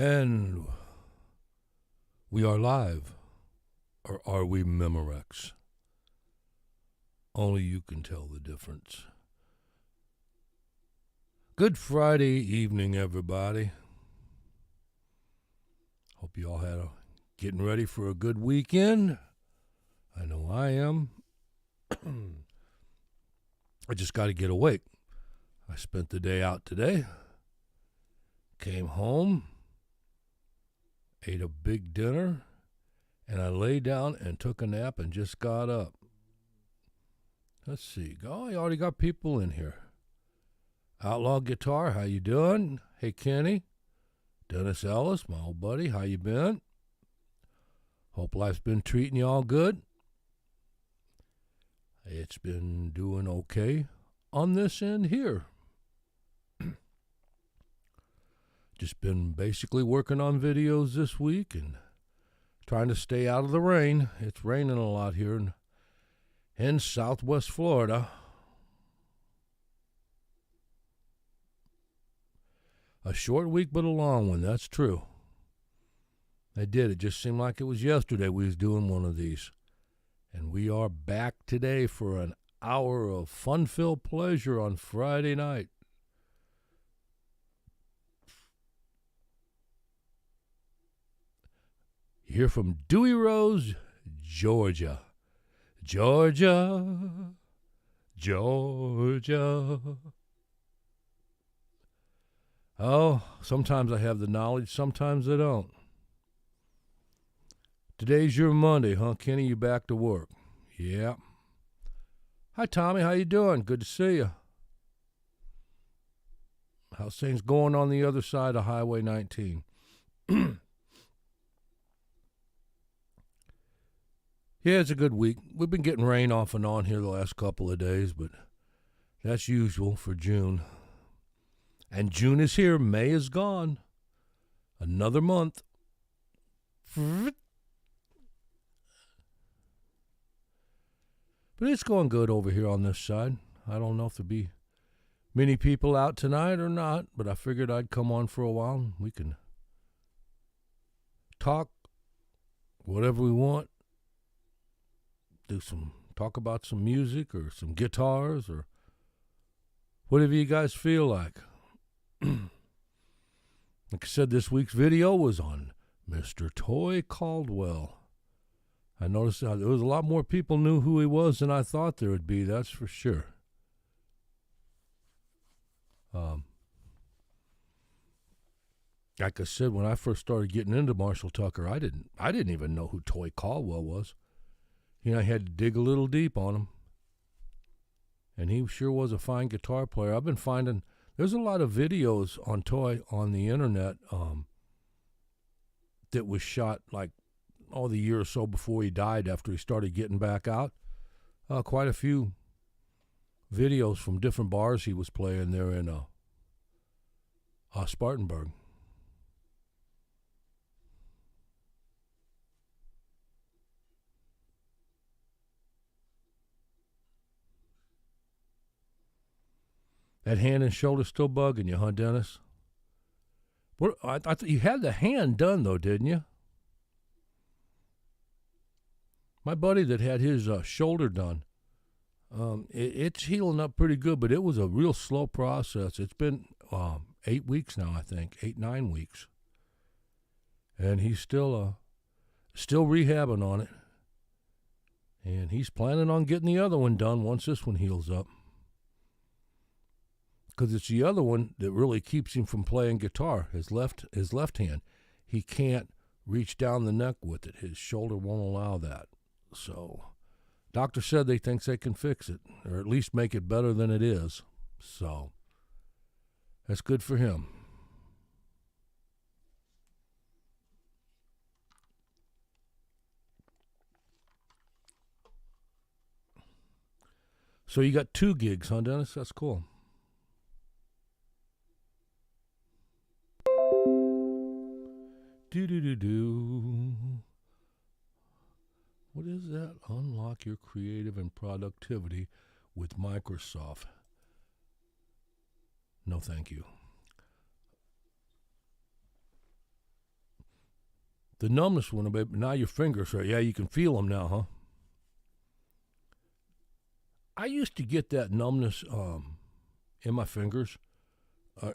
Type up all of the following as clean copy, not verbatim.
And we are live, or are we Memorex? Only you can tell the difference. Good Friday evening, everybody. Hope you all getting ready for a good weekend. I know I am. I just got to get awake. I spent the day out today. Came home. Ate a big dinner. And I lay down and took a nap and just got up. Let's see. Oh, I already got people in here. Outlaw Guitar, how you doing? Hey, Kenny. Dennis Ellis, my old buddy, how you been? Hope life's been treating you all good. It's been doing okay on this end here. Just been basically working on videos this week and trying to stay out of the rain. It's raining a lot here in Southwest Florida. A short week, but a long one. That's true. I did. It just seemed like it was yesterday we was doing one of these. And we are back today for an hour of fun-filled pleasure on Friday night. You hear from Dewey Rose, Georgia. Georgia, Georgia. Oh, sometimes I have the knowledge, sometimes I don't. Today's your Monday, huh, Kenny? You back to work? Yeah. Hi, Tommy. How you doing? Good to see you. How's things going on the other side of Highway 19? Yeah, it's a good week. We've been getting rain off and on here the last couple of days, but that's usual for June. And June is here. May is gone. Another month. But it's going good over here on this side. I don't know if there'll be many people out tonight or not, but I figured I'd come on for a while and we can talk whatever we want. Talk about some music or some guitars or whatever you guys feel like. Like I said, this week's video was on Mr. Toy Caldwell. I noticed there was a lot more people knew who he was than I thought there would be, that's for sure. Like I said, when I first started getting into Marshall Tucker, I didn't even know who Toy Caldwell was. You know, I had to dig a little deep on him. And he sure was a fine guitar player. I've been finding there's a lot of videos on Toy on the internet that was shot like the year or so before he died, after he started getting back out. Quite a few videos from different bars he was playing there in Spartanburg. That hand and shoulder still bugging you, huh, Dennis? What? I thought you had the hand done, though, didn't you? My buddy that had his shoulder done, it's healing up pretty good, but it was a real slow process. It's been 8 weeks now, I think, 9 weeks. And he's still rehabbing on it. And he's planning on getting the other one done once this one heals up. Because it's the other one that really keeps him from playing guitar, his left hand. He can't reach down the neck with it. His shoulder won't allow that. So, doctor said they think they can fix it, or at least make it better than it is. So, that's good for him. So you got 2 gigs, huh, Dennis? That's cool. Do. What is that? Unlock your creative and productivity with Microsoft. No, thank you. The numbness went away, but now your fingers are, yeah, you can feel them now, huh? I used to get that numbness in my fingers,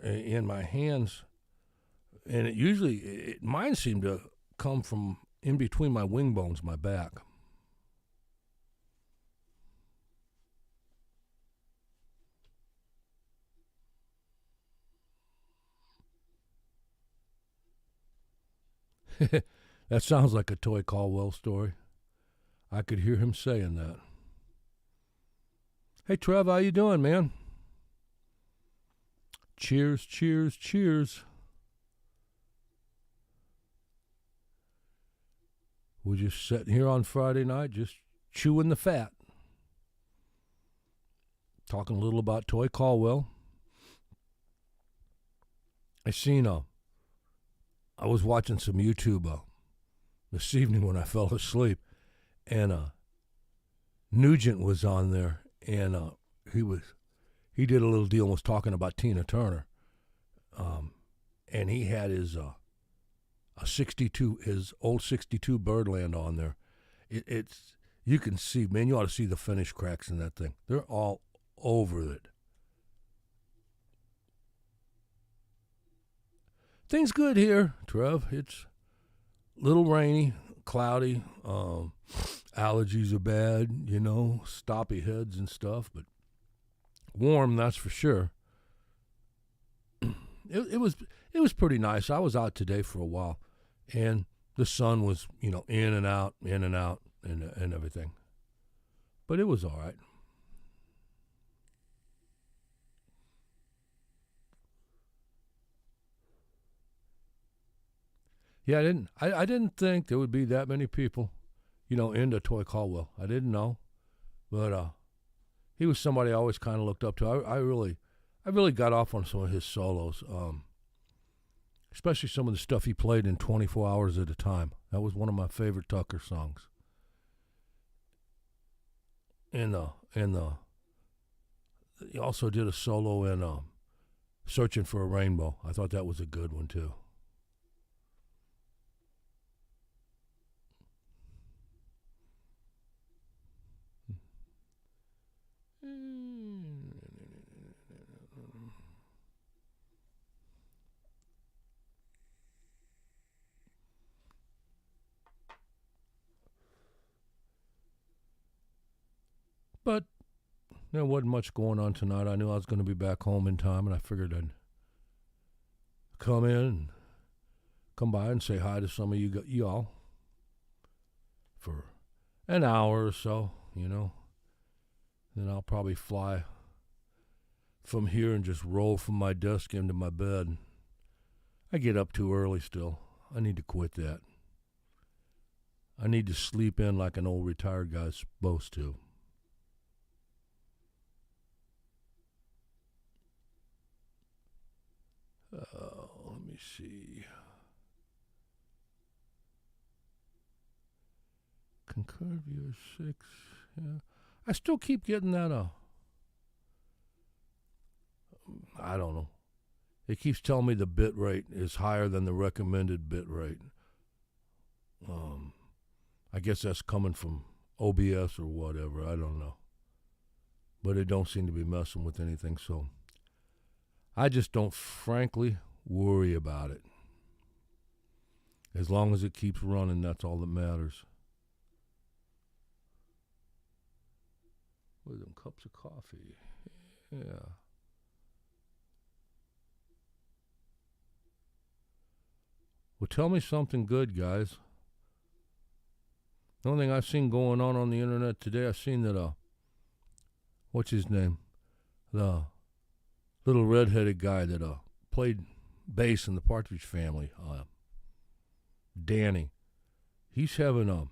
in my hands, and mine seemed to come from in between my wing bones, my back. That sounds like a Toy Caldwell story. I could hear him saying that. Hey, Trev, how you doing, man? Cheers, cheers, cheers. We're just sitting here on Friday night, just chewing the fat. Talking a little about Toy Caldwell. I was watching some YouTube this evening when I fell asleep, and Nugent was on there, and he did a little deal and was talking about Tina Turner, and he had his old '62 Birdland on there. It's you can see, man, you ought to see the finish cracks in that thing. They're all over it. Things good here, Trev. It's a little rainy, cloudy. Allergies are bad, stoppy heads and stuff, but warm, that's for sure. It was pretty nice. I was out today for a while, and the sun was, in and out, and everything. But it was all right. Yeah, I didn't think there would be that many people, into Toy Caldwell. I didn't know, but he was somebody I always kind of looked up to. I really got off on some of his solos, especially some of the stuff he played in 24 hours at a time. That was one of my favorite Tucker songs. And he also did a solo in "Searching for a Rainbow." I thought that was a good one too. But there wasn't much going on tonight. I knew I was going to be back home in time, and I figured I'd come in and come by and say hi to some of y'all for an hour or so, Then I'll probably fly from here and just roll from my desk into my bed. I get up too early still. I need to quit that. I need to sleep in like an old retired guy's supposed to. Let me see. Concurrent viewer 6. Yeah. I still keep getting that. I don't know. It keeps telling me the bit rate is higher than the recommended bit rate. I guess that's coming from OBS or whatever. I don't know. But it don't seem to be messing with anything, so I just don't, frankly, worry about it. As long as it keeps running, that's all that matters. With them cups of coffee. Yeah. Well, tell me something good, guys. The only thing I've seen going on the internet today, I've seen that, what's his name? The little redheaded guy that played bass in the Partridge Family, Danny. He's having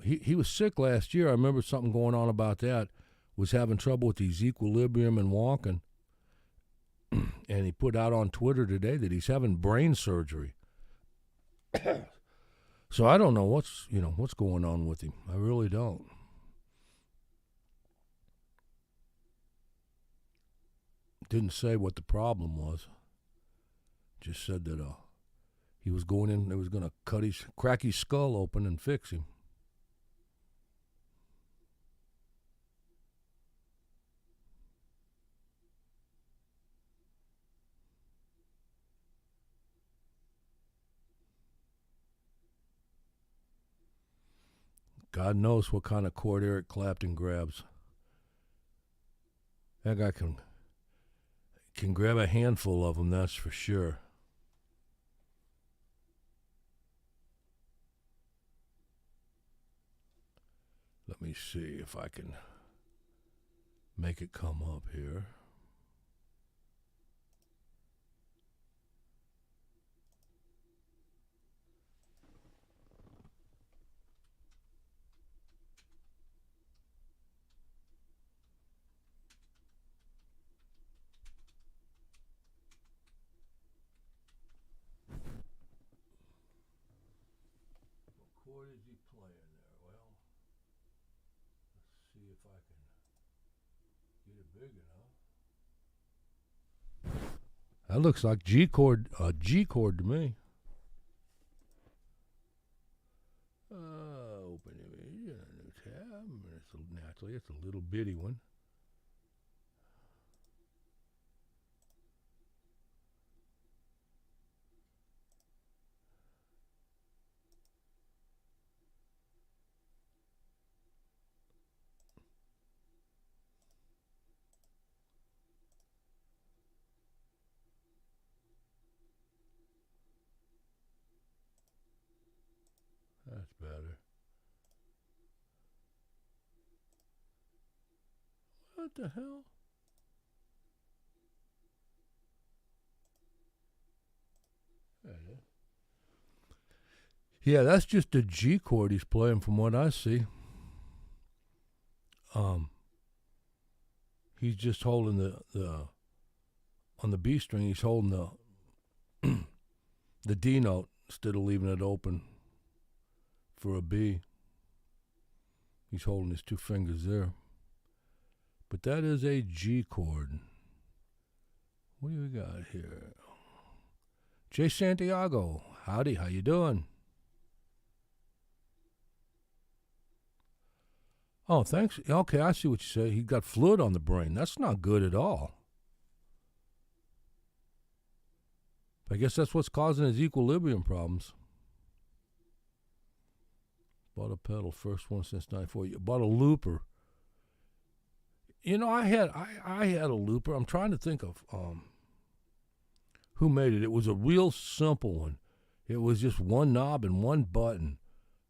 he was sick last year. I remember something going on about that. Was having trouble with his equilibrium and walking. And he put out on Twitter today that he's having brain surgery. So I don't know what's going on with him. I really don't. Didn't say what the problem was. Just said that He was going in, they was going to crack his skull open and fix him. God knows what kind of chord Eric Clapton grabs. That guy can grab a handful of them, that's for sure. Let me see if I can make it come up here. What chord is he playing there? Well, let's see if I can get it big enough. That looks like G chord to me. Open image, a new tab. Naturally, it's a little bitty one. That's better. What the hell? There it is. Yeah, that's just a G chord he's playing from what I see. He's just holding the on the B string, he's holding the D note instead of leaving it open for a B. He's holding his two fingers there. But that is a G chord. What do we got here? Jay Santiago, howdy, how you doing? Oh, thanks. Okay, I see what you say. He got fluid on the brain. That's not good at all. I guess that's what's causing his equilibrium problems. Bought a pedal, first one since '94. You bought a looper. You know, I had a looper. I'm trying to think of who made it. It was a real simple one. It was just one knob and one button.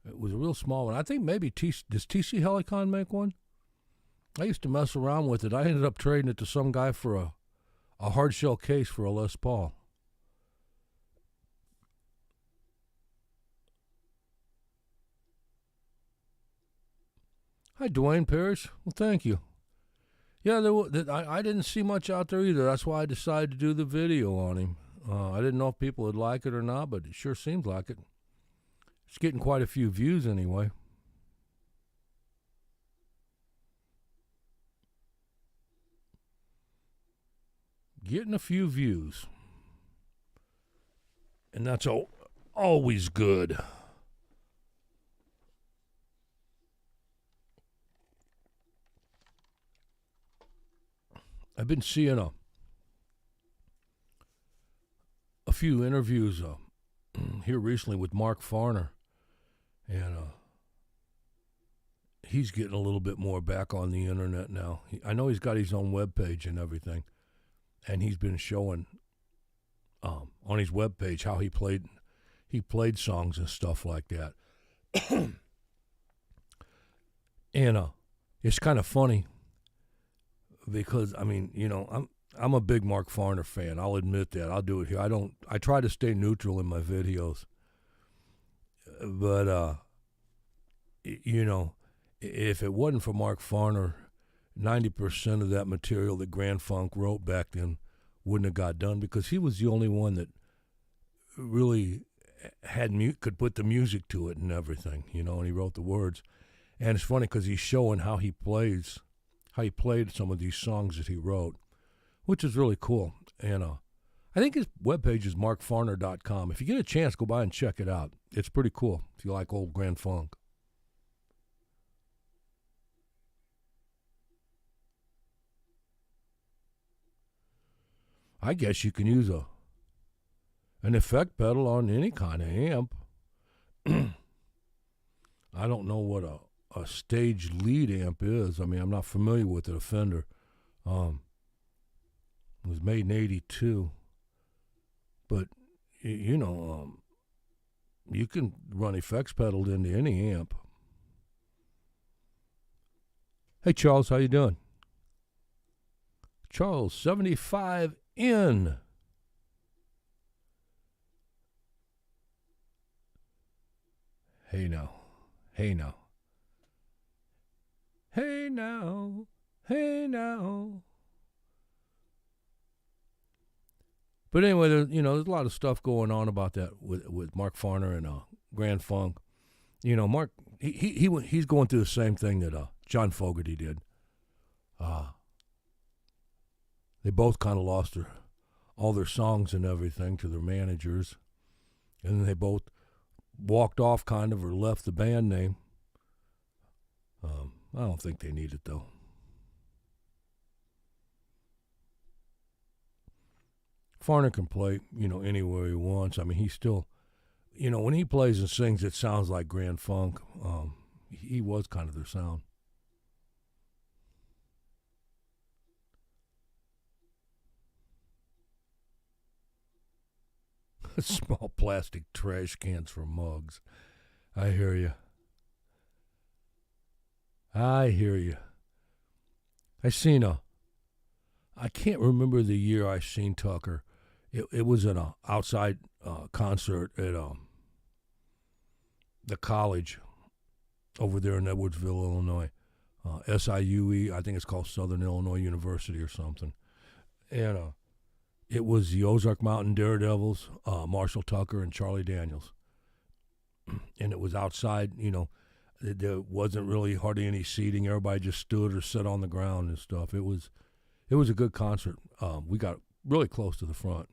It was a real small one. I think maybe does TC Helicon make one? I used to mess around with it. I ended up trading it to some guy for a hard shell case for a Les Paul. Hi, Dwayne Parrish. Well, thank you. Yeah, I didn't see much out there either. That's why I decided to do the video on him. I didn't know if people would like it or not, but it sure seems like it. It's getting quite a few views anyway. Getting a few views. And that's always good. I've been seeing a few interviews here recently with Mark Farner, and he's getting a little bit more back on the internet now. I know he's got his own webpage and everything, and he's been showing on his webpage how he played songs and stuff like that. And it's kind of funny because, I mean, you know, I'm a big Mark Farner fan. I'll admit that. I'll do it here. I try to stay neutral in my videos. But, you know, if it wasn't for Mark Farner, 90% of that material that Grand Funk wrote back then wouldn't have got done, because he was the only one that really could put the music to it and everything, you know, and he wrote the words. And it's funny because he's showing how he played some of these songs that he wrote, which is really cool. And I I think his webpage is markfarner.com. If you get a chance, go by and check it out. It's pretty cool if you like old Grand Funk. I guess you can use an effect pedal on any kind of amp. I don't know what a stage lead amp is. I mean, I'm not familiar with it, a Fender. It was made in 82. But, you know, you can run effects pedaled into any amp. Hey, Charles, how you doing? Charles, 75 in. Hey now. Hey now. Hey now. Hey now. But anyway, there's a lot of stuff going on about that with Mark Farner and Grand Funk. You know, Mark, he's going through the same thing that John Fogerty did. They both kind of lost all their songs and everything to their managers, and then they both walked off kind of or left the band name. I don't think they need it though. Farner can play, anywhere he wants. I mean, he's still, when he plays and sings, it sounds like Grand Funk. He was kind of their sound. Small plastic trash cans for mugs. I hear you. I can't remember the year I seen Tucker. It was at an outside concert at the college over there in Edwardsville, Illinois. SIUE, I think it's called Southern Illinois University or something. And it was the Ozark Mountain Daredevils, Marshall Tucker, and Charlie Daniels. And it was outside, there wasn't really hardly any seating. Everybody just stood or sat on the ground and stuff. It was a good concert. We got really close to the front.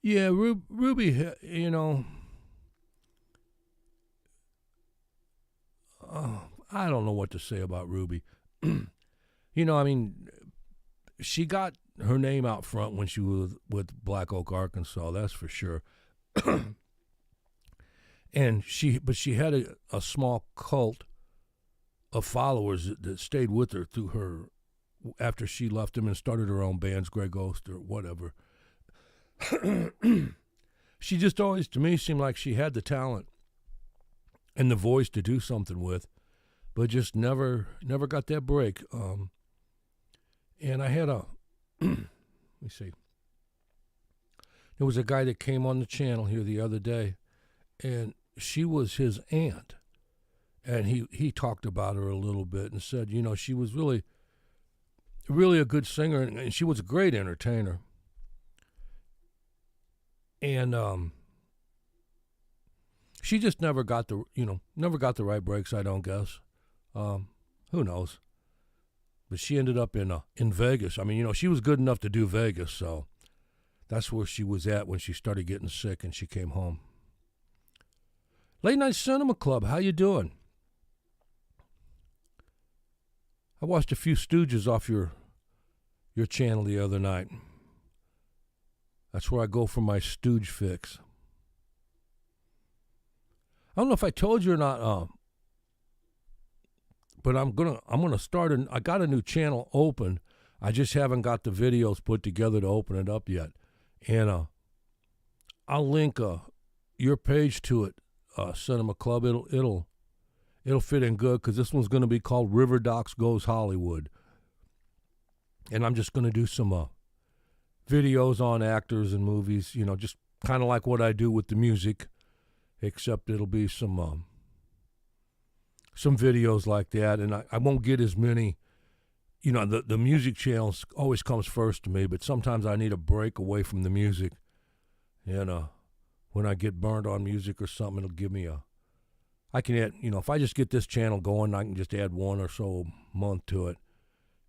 Yeah, Ruby, I don't know what to say about Ruby. She got her name out front when she was with Black Oak, Arkansas, that's for sure. And she had a small cult of followers that stayed with her through her, after she left him and started her own bands, Greg Ost or whatever. She just always, to me, seemed like she had the talent and the voice to do something with, but just never got that break. And I had let me see. There was a guy that came on the channel here the other day, and she was his aunt. And he talked about her a little bit and said, she was really, really a good singer, and she was a great entertainer. And she just never got the right breaks, I don't guess. Who knows? But she ended up in Vegas. I mean, she was good enough to do Vegas, so that's where she was at when she started getting sick and she came home. Late Night Cinema Club, how you doing? I watched a few Stooges off your channel the other night. That's where I go for my Stooge fix. I don't know if I told you or not, but I'm gonna start. I got a new channel open. I just haven't got the videos put together to open it up yet, and I'll link your page to it, Cinema Club. It'll fit in good because this one's going to be called River Docs Goes Hollywood, and I'm just going to do some videos on actors and movies, just kind of like what I do with the music, except it'll be some videos like that, and I won't get as many, the music channel always comes first to me, but sometimes I need a break away from the music, And when I get burned on music or something, it'll give me I can add, if I just get this channel going, I can just add one or so a month to it,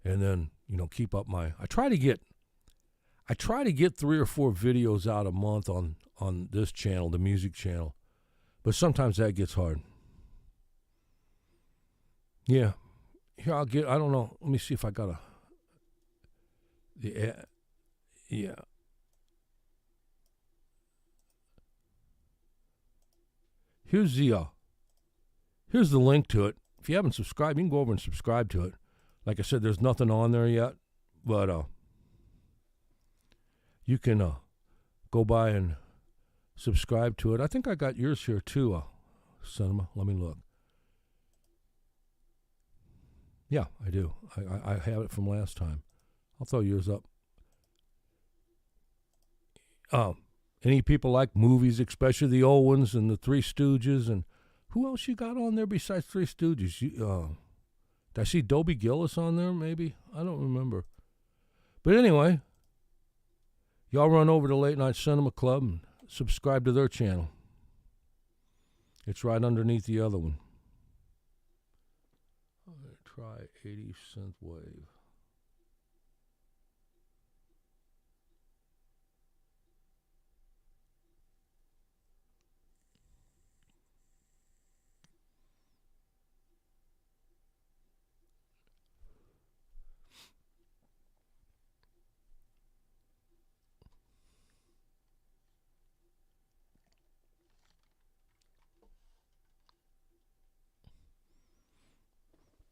and then keep up I try to get 3 or 4 videos out a month on this channel, the music channel, but sometimes that gets hard. Yeah, here I don't know. Let me see if I got yeah. Here's the link to it. If you haven't subscribed, you can go over and subscribe to it. Like I said, there's nothing on there yet, but you can go by and subscribe to it. I think I got yours here too, Cinema. Let me look. Yeah, I do. I have it from last time. I'll throw yours up. Any people like movies, especially the old ones and the Three Stooges, and who else you got on there besides Three Stooges? Did I see Dobie Gillis on there, maybe? I don't remember. But anyway, y'all run over to Late Night Cinema Club and subscribe to their channel. It's right underneath the other one. I'm going to try 80 Synth Wave.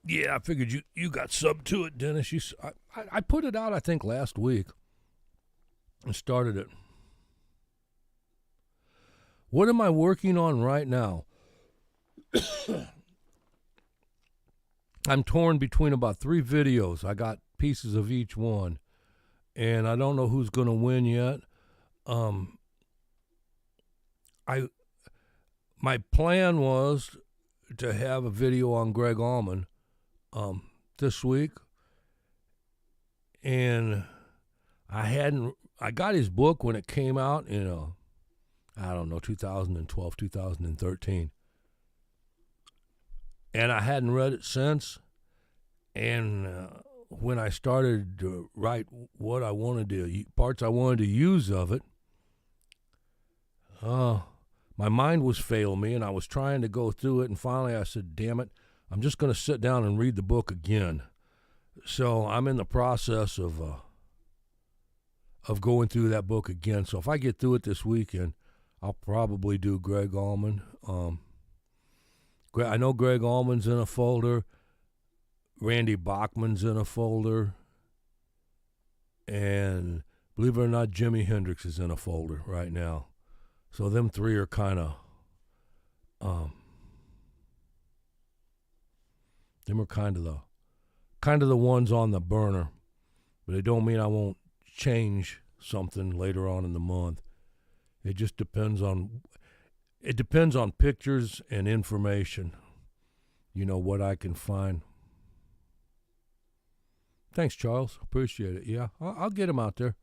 Yeah, I figured you got sub to it, Dennis. I put it out, I think, last week and started it. What am I working on right now? I'm torn between about 3 videos. I got pieces of each one, and I don't know who's going to win yet. My plan was to have a video on Greg Allman this week, and I got his book when it came out in 2012, 2013, and I hadn't read it since. And when I started to write what I wanted to, parts I wanted to use of it, my mind was failing me, and I was trying to go through it, and finally I said, damn it, I'm just going to sit down and read the book again. So I'm in the process of going through that book again. So if I get through it this weekend, I'll probably do Greg Allman. I know Greg Allman's in a folder. Randy Bachman's in a folder. And believe it or not, Jimi Hendrix is in a folder right now. So them 3 are kind of the ones on the burner, but it don't mean I won't change something later on in the month. It just depends on pictures and information, what I can find. Thanks, Charles. Appreciate it. Yeah, I'll get them out there.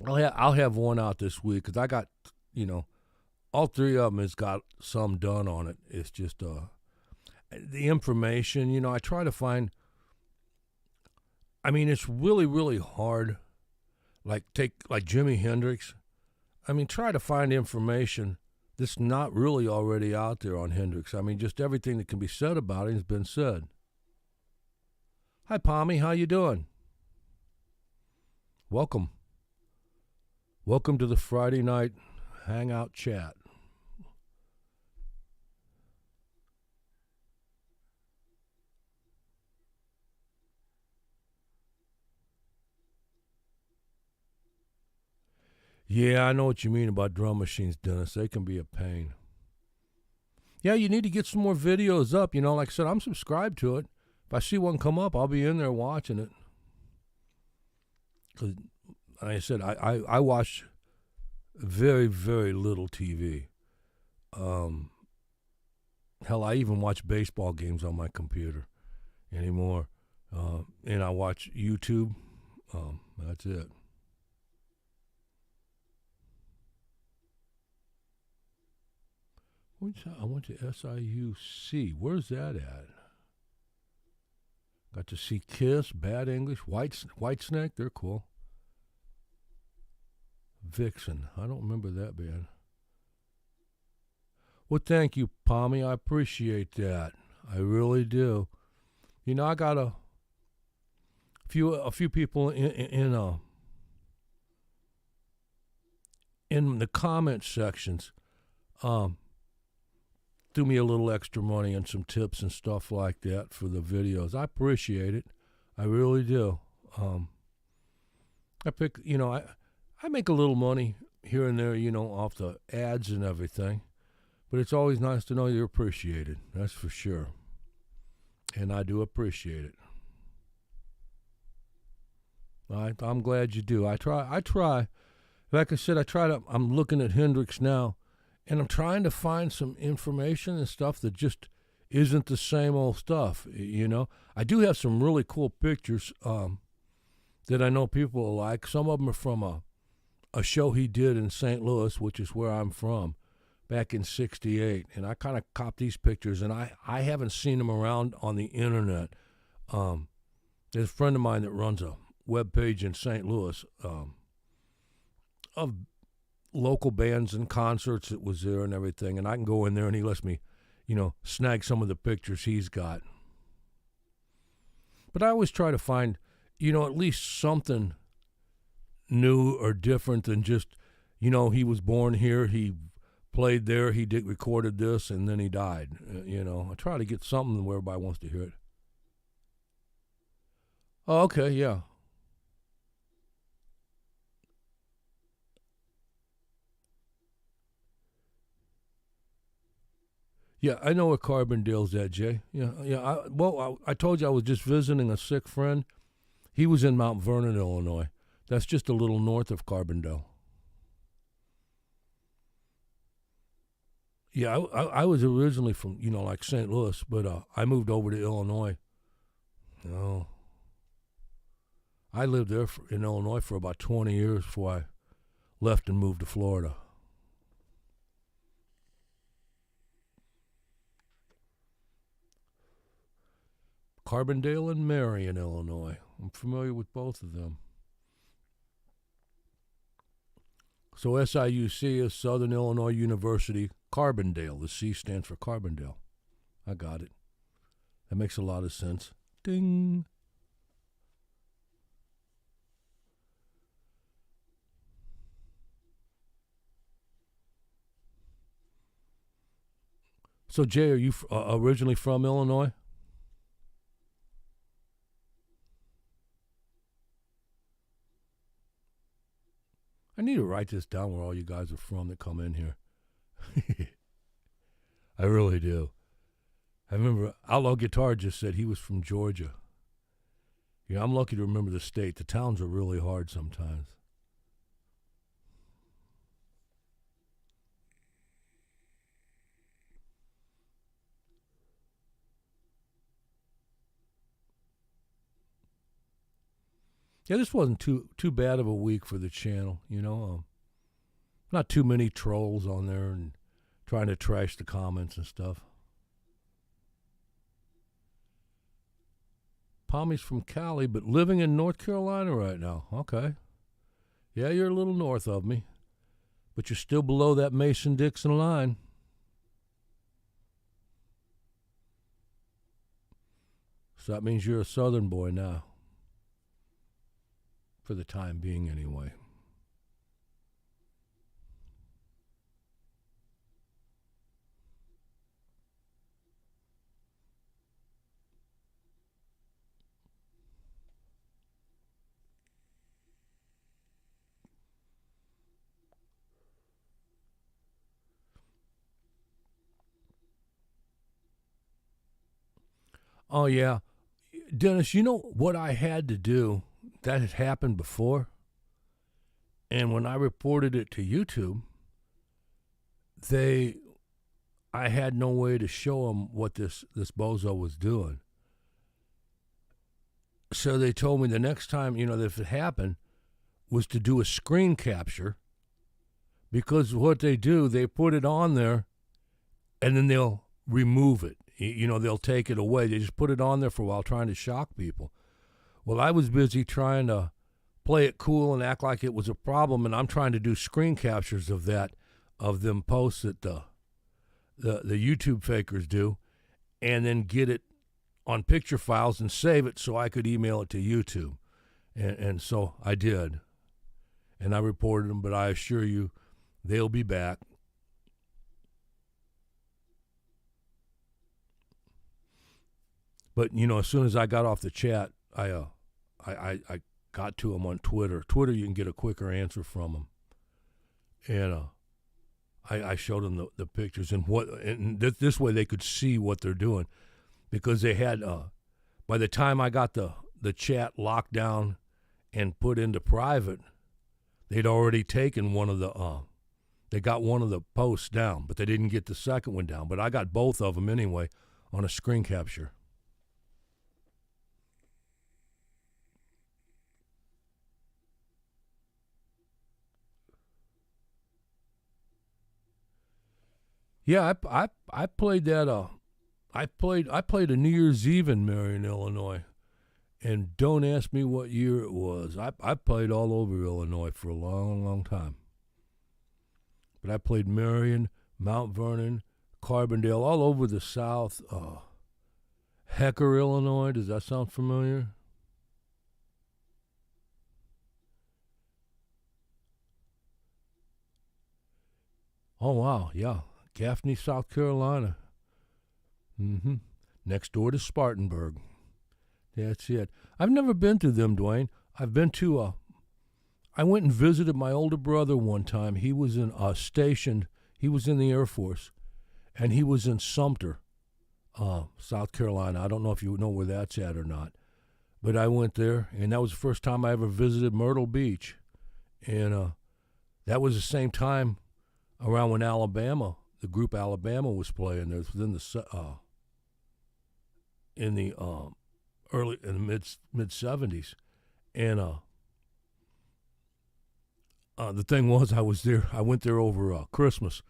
I'll have one out this week because I got, all 3 of them has got some done on it. It's just the information, I try to find. I mean, it's really, really hard. Like Jimi Hendrix. I mean, try to find information that's not really already out there on Hendrix. I mean, just everything that can be said about it has been said. Hi, Pommy. How you doing? Welcome. Welcome to the Friday night hangout chat. Yeah, I know what you mean about drum machines, Dennis. They can be a pain. Yeah, you need to get some more videos up. Like I said, I'm subscribed to it. If I see one come up, I'll be in there watching it. Because, like I said, I watch very, very little TV. Hell, I even watch baseball games on my computer anymore. And I watch YouTube. That's it. I went to SIUC. Where's that at? Got to see Kiss, Bad English, Whitesnake. They're cool. Vixen. I don't remember that band. Well, thank you, Pommy. I appreciate that. I really do. You know, I got a few people in the comment sections threw me a little extra money and some tips and stuff like that for the videos. I appreciate it. I really do. I make a little money here and there, off the ads and everything. But it's always nice to know you're appreciated. That's for sure. And I do appreciate it. I'm glad you do. I try. Like I said, I'm looking at Hendrix now, and I'm trying to find some information and stuff that just isn't the same old stuff, I do have some really cool pictures that I know people will like. Some of them are from a show he did in St. Louis, which is where I'm from, back in '68. And I kind of copped these pictures, and I haven't seen them around on the internet. There's a friend of mine that runs a web page in St. Louis of local bands and concerts that was there and everything, and I can go in there and he lets me, snag some of the pictures he's got. But I always try to find, at least something new or different than just, he was born here, he played there, he recorded this, and then he died. I try to get something where everybody wants to hear it. Oh, okay, yeah. Yeah, I know where Carbondale's at, Jay. Yeah. I told you I was just visiting a sick friend. He was in Mount Vernon, Illinois. That's just a little north of Carbondale. Yeah, I was originally from, like St. Louis, but I moved over to Illinois. I lived there in Illinois for about 20 years before I left and moved to Florida. Carbondale and Marion, Illinois. I'm familiar with both of them. So SIUC is Southern Illinois University, Carbondale. The C stands for Carbondale. I got it. That makes a lot of sense. Ding. So, Jay, are you originally from Illinois? I need to write this down where all you guys are from that come in here. I really do. I remember Outlaw Guitar just said he was from Georgia. Yeah, I'm lucky to remember the state. The towns are really hard sometimes. Yeah, this wasn't too bad of a week for the channel, not too many trolls on there and trying to trash the comments and stuff. Pommy's from Cali, but living in North Carolina right now. Okay. Yeah, you're a little north of me, but you're still below that Mason-Dixon line. So that means you're a southern boy now. For the time being, anyway. Oh, yeah. Dennis, you know what I had to do? That had happened before. And when I reported it to YouTube, I had no way to show them what this bozo was doing. So they told me the next time, that if it happened, was to do a screen capture. Because what they do, they put it on there, and then they'll remove it. They'll take it away. They just put it on there for a while trying to shock people. Well, I was busy trying to play it cool and act like it was a problem, and I'm trying to do screen captures of that, of them posts that the YouTube fakers do, and then get it on picture files and save it so I could email it to YouTube. And so I did. And I reported them, but I assure you they'll be back. But, as soon as I got off the chat, I got to them on Twitter. Twitter, you can get a quicker answer from them. And I showed them the pictures and this way they could see what they're doing, because they had by the time I got the chat locked down and put into private, they'd already taken one of they got one of the posts down, but they didn't get the second one down. But I got both of them anyway on a screen capture. Yeah, I played that. I played a New Year's Eve in Marion, Illinois, and don't ask me what year it was. I played all over Illinois for a long, long time. But I played Marion, Mount Vernon, Carbondale, all over the South. Hecker, Illinois. Does that sound familiar? Oh wow, yeah. Gaffney, South Carolina. Next door to Spartanburg. That's it. I've never been to them, Dwayne. I've been to I went and visited my older brother one time. He was stationed. He was in the Air Force, and he was in Sumter, South Carolina. I don't know if you know where that's at or not, but I went there, and that was the first time I ever visited Myrtle Beach, and that was the same time around when the group Alabama was playing. There was in the mid 70s, and the thing was, I was there. I went there over Christmas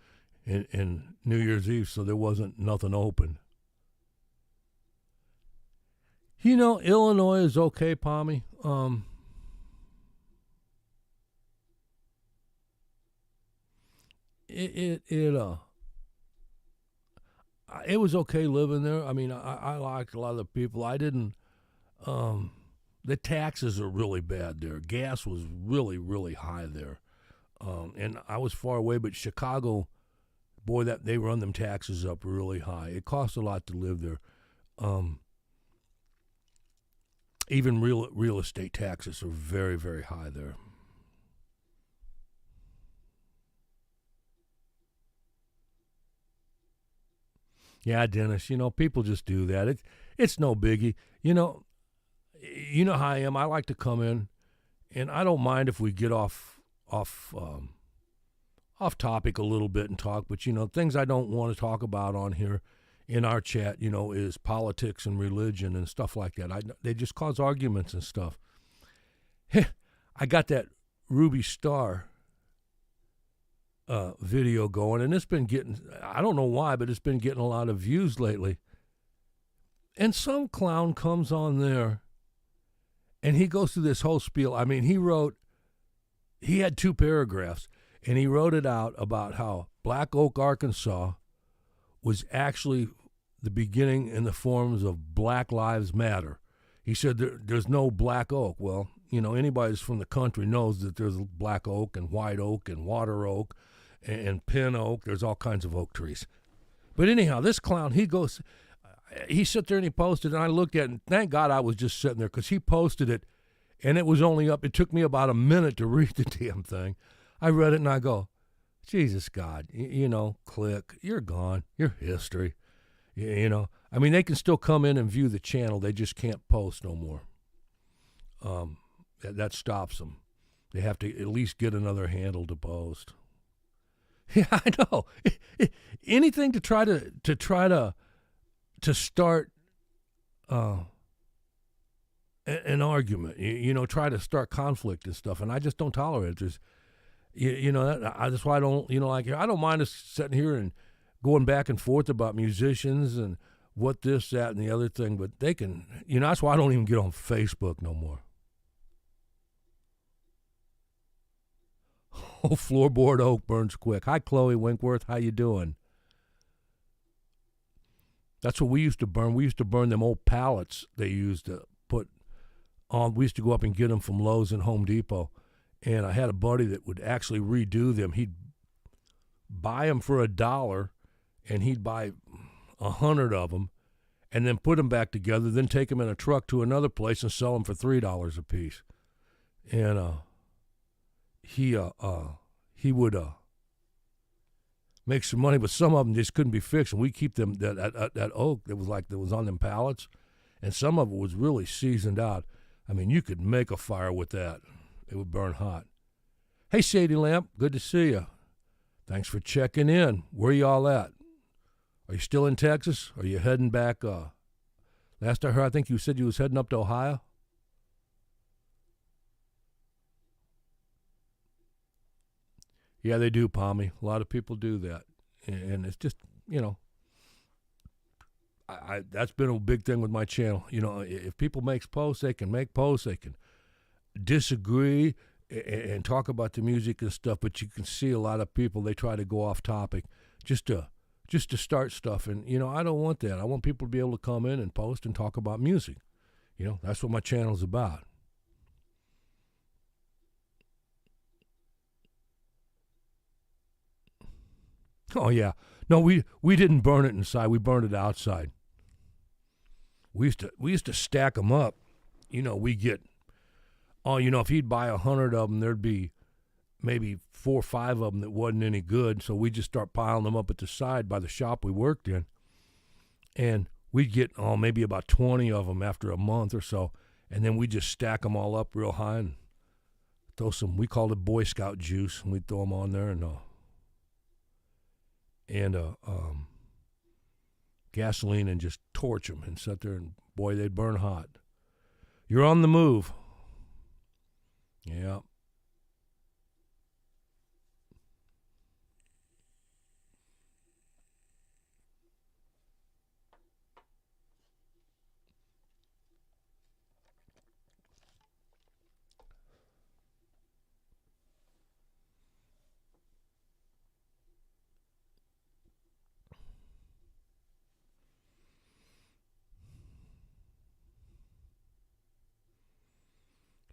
and New Year's Eve, so there wasn't nothing open. Illinois is okay, Pommy. It was okay living there. I mean, I liked a lot of the people. I didn't. The taxes are really bad there. Gas was really, really high there, and I was far away. But Chicago, boy, that they run them taxes up really high. It costs a lot to live there. Even real estate taxes are very, very high there. Yeah, Dennis, people just do that. It's no biggie. How I am. I like to come in, and I don't mind if we get off topic a little bit and talk. But things I don't want to talk about on here in our chat, is politics and religion and stuff like that. They just cause arguments and stuff. I got that Ruby Star video going, and it's been getting, I don't know why, but it's been getting a lot of views lately. And some clown comes on there, and he goes through this whole spiel. I mean, he had 2 paragraphs, and he wrote it out about how Black Oak, Arkansas was actually the beginning in the forms of Black Lives Matter. He said there's no black oak. Well, anybody who's from the country knows that there's black oak and white oak and water oak and pin oak. There's all kinds of oak trees. But anyhow, this clown, he sat there and he posted, and I looked at it, and thank God I was just sitting there, because he posted it, and it was only up. It took me about a minute to read the damn thing. I read it, and I go, Jesus God, click, you're gone. You're history. I mean, they can still come in and view the channel. They just can't post no more. That stops them. They have to at least get another handle to post. Yeah, I know. Anything to try to start an argument. Try to start conflict and stuff. And I just don't tolerate it. That's why I don't. I don't mind us sitting here and going back and forth about musicians and what this, that, and the other thing. But they can, that's why I don't even get on Facebook no more. Oh, floorboard oak burns quick. Hi, Chloe Winkworth. How you doing? That's what we used to burn. We used to burn them old pallets they used to put on. We used to go up and get them from Lowe's and Home Depot. And I had a buddy that would actually redo them. He'd buy them for $1, and he'd buy 100 of them, and then put them back together, then take them in a truck to another place and sell them for $3 a piece. And he would make some money, but some of them just couldn't be fixed. And we keep them that oak that was on them pallets, and some of it was really seasoned out. I mean, you could make a fire with that; it would burn hot. Hey, Shady Lamp, good to see you. Thanks for checking in. Where you all at? Are you still in Texas? Are you heading back? Last I heard, I think you said you was heading up to Ohio. Yeah, they do, Palmy. A lot of people do that. And it's just, that's been a big thing with my channel. If people make posts, they can make posts. They can disagree and talk about the music and stuff, but you can see a lot of people, they try to go off topic just to start stuff. And, I don't want that. I want people to be able to come in and post and talk about music. That's what my channel's about. Oh, yeah. No, we didn't burn it inside. We burned it outside. We used to stack them up. We get, if he'd buy 100 of them, there'd be maybe 4 or 5 of them that wasn't any good. So we just start piling them up at the side by the shop we worked in. And we'd get, maybe about 20 of them after a month or so. And then we just stack them all up real high and throw some, we called it Boy Scout juice. And we'd throw them on there and gasoline and just torch them and sit there, and boy, they'd burn hot. You're on the move. Yeah.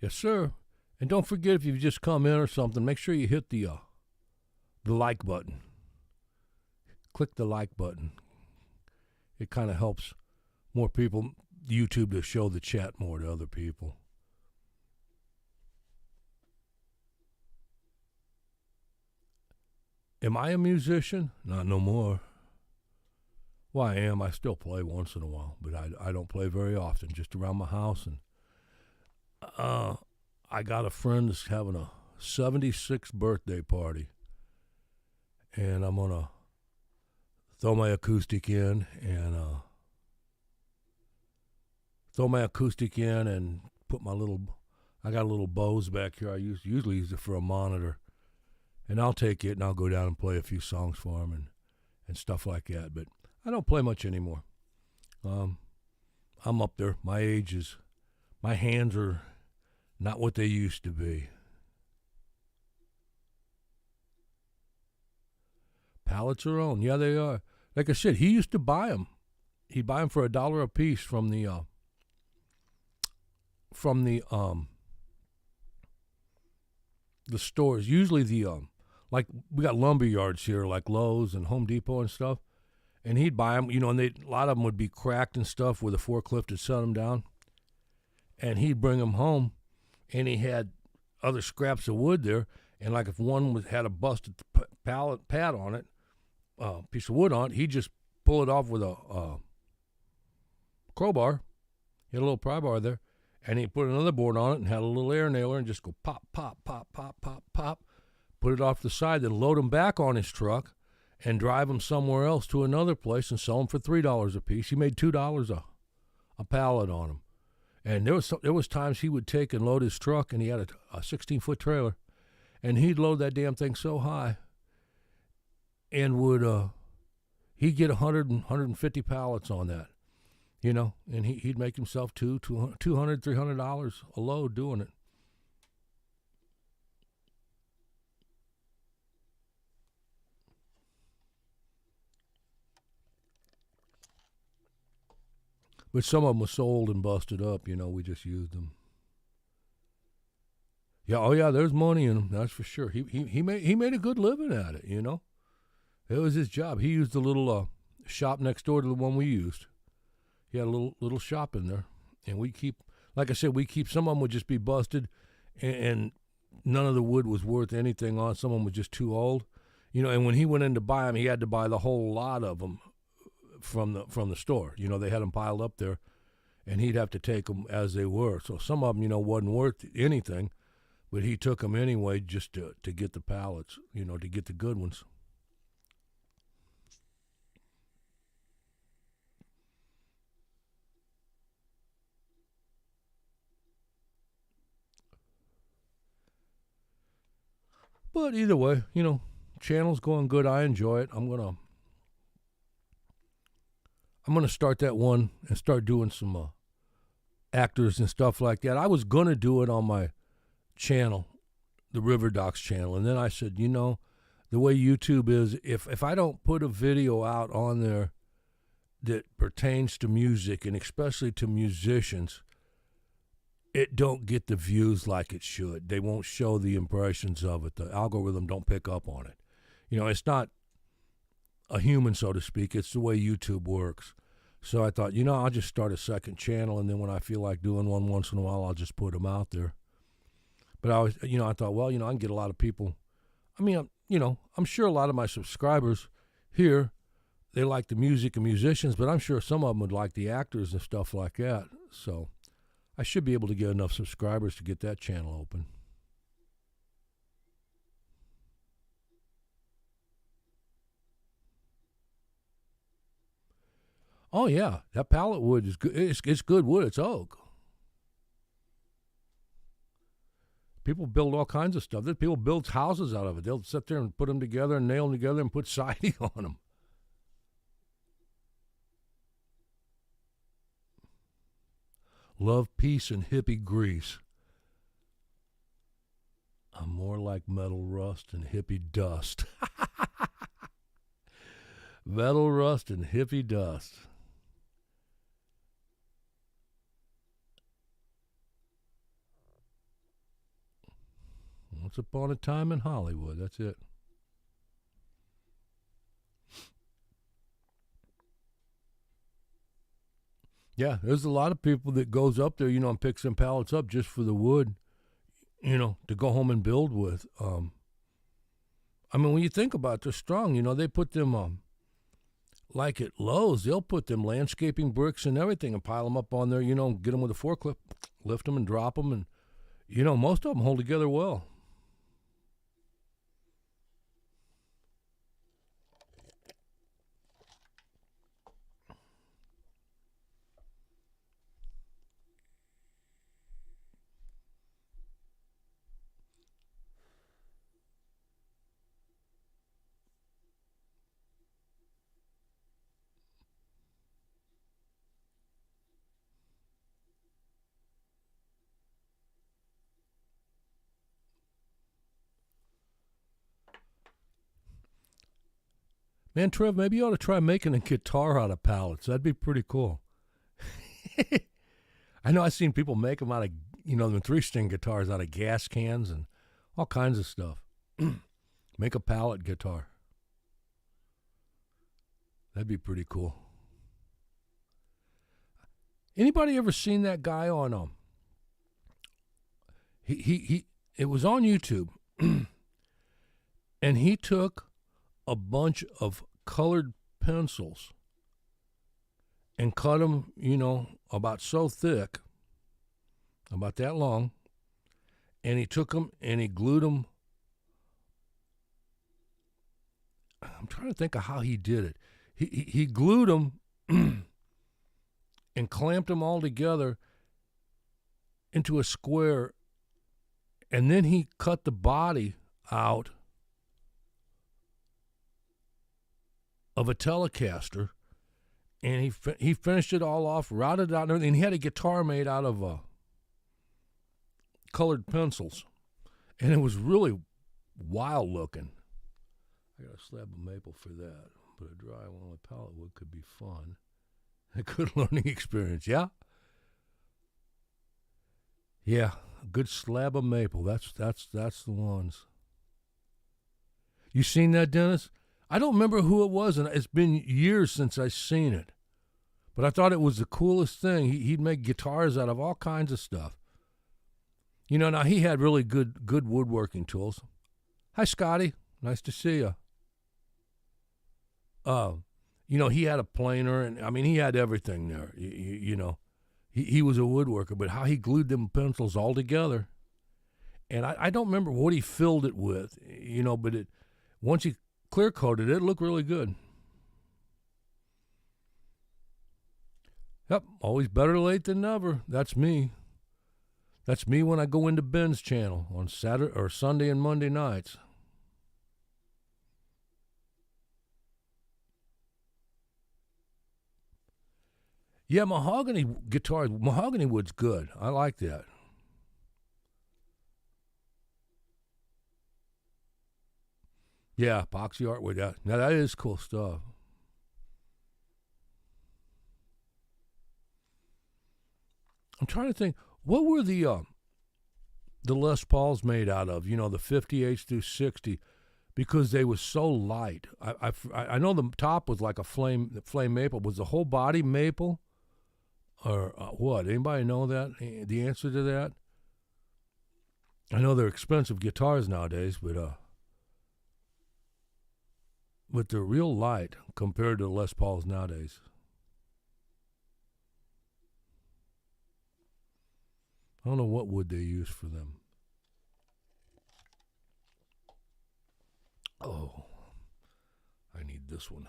Yes, sir. And don't forget, if you've just come in or something, make sure you hit the like button. Click the like button. It kind of helps more people, YouTube, to show the chat more to other people. Am I a musician? Not no more. Well, I am. I still play once in a while, but I don't play very often, just around my house. And I got a friend that's having a 76th birthday party, and I'm gonna throw my acoustic in and put my I got a little Bose back here. I usually use it for a monitor, and I'll take it and I'll go down and play a few songs for him and stuff like that. But I don't play much anymore. I'm up there. My hands are not what they used to be. Pallets are on. Yeah, they are. Like I said, he used to buy them. He'd buy them for $1 a piece from the stores. Usually like we got lumber yards here, like Lowe's and Home Depot and stuff. And he'd buy them, and a lot of them would be cracked and stuff where the forklift had set them down. And he'd bring them home, and he had other scraps of wood there. And like if one had a busted pallet pad on it, piece of wood on it, he'd just pull it off with a crowbar. He had a little pry bar there. And he'd put another board on it and had a little air nailer and just go pop, pop, pop, pop, pop, pop. Put it off the side, then load them back on his truck and drive them somewhere else to another place and sell them for $3 a piece. He made $2 a pallet on them. And there was times he would take and load his truck, and he had a 16-foot trailer, and he'd load that damn thing so high and would he'd get 100 and 150 pallets on that, and he'd make himself $200, $300 a load doing it. But some of them were sold and busted up, we just used them. Yeah, oh yeah, there's money in them, that's for sure. He made a good living at it, It was his job. He used the little shop next door to the one we used. He had a little shop in there, and like I said, some of them would just be busted, and none of the wood was worth anything on. Some of them was just too old, And when he went in to buy them, he had to buy the whole lot of them from the store. They had them piled up there, and he'd have to take them as they were. So some of them, wasn't worth anything, but he took them anyway just to get the pallets, to get the good ones. But either way, channel's going good. I enjoy it. I'm gonna start that one and start doing some actors and stuff like that. I was gonna do it on my channel, the River Docs channel, and then I said, the way YouTube is, if I don't put a video out on there that pertains to music and especially to musicians, it don't get the views like it should. They won't show the impressions of it. The algorithm don't pick up on it. It's not a human, so to speak. It's the way YouTube works. So I thought, I'll just start a second channel, and then when I feel like doing one once in a while, I'll just put them out there. But I thought, well, I can get a lot of people. I mean, I'm sure a lot of my subscribers here, they like the music and musicians, but I'm sure some of them would like the actors and stuff like that. So I should be able to get enough subscribers to get that channel open. Oh yeah, that pallet wood is good. It's good wood. It's oak. People build all kinds of stuff. People build houses out of it. They'll sit there and put them together and nail them together and put siding on them. Love, peace, and hippie grease. I'm more like metal rust and hippie dust. Metal rust and hippie dust. Once upon a time in Hollywood, that's it. Yeah, there's a lot of people that goes up there, and picks some pallets up just for the wood, to go home and build with. I mean, when you think about it, they're strong. They put them, like at Lowe's, they'll put them landscaping bricks and everything and pile them up on there, get them with a forklift, lift them and drop them. And, most of them hold together well. Man, Trev, maybe you ought to try making a guitar out of pallets. That'd be pretty cool. I know I've seen people make them out of, the 3-string guitars out of gas cans and all kinds of stuff. Make a pallet guitar. That'd be pretty cool. Anybody ever seen that guy on it was on YouTube, and he took a bunch of colored pencils and cut them, about so thick, about that long, and he took them and he glued them. I'm trying to think of how he did it. He glued them and clamped them all together into a square, and then he cut the body out of a Telecaster, and he finished it all off, routed it out, and everything. And he had a guitar made out of colored pencils, and it was really wild looking. I got a slab of maple for that, but a dry one with pallet wood could be fun. A good learning experience, yeah? Yeah, a good slab of maple. That's the ones. You seen that, Dennis? I don't remember who it was, and it's been years since I've seen it. But I thought it was the coolest thing. He'd make guitars out of all kinds of stuff. You know, now he had really good woodworking tools. Hi, Scotty. Nice to see you. You know, he had a planer, and I mean, he had everything there. You know, he was a woodworker, but how he glued them pencils all together. And I don't remember what he filled it with, you know, but once he clear coated it, it looked really good. Yep, always better late than never. That's me. That's me when I go into Ben's channel on Saturday or Sunday and Monday nights. Yeah, mahogany guitars, mahogany wood's good. I like that. Yeah, epoxy artwood. Yeah, now that is cool stuff. I'm trying to think, what were the Les Pauls made out of? You know, the 58s through 60, because they were so light. I know the top was like a flame maple. Was the whole body maple, or what? Anybody know that? The answer to that? I know they're expensive guitars nowadays, but they're real light compared to the Les Pauls nowadays. I don't know what wood they use for them. Oh, I need this one.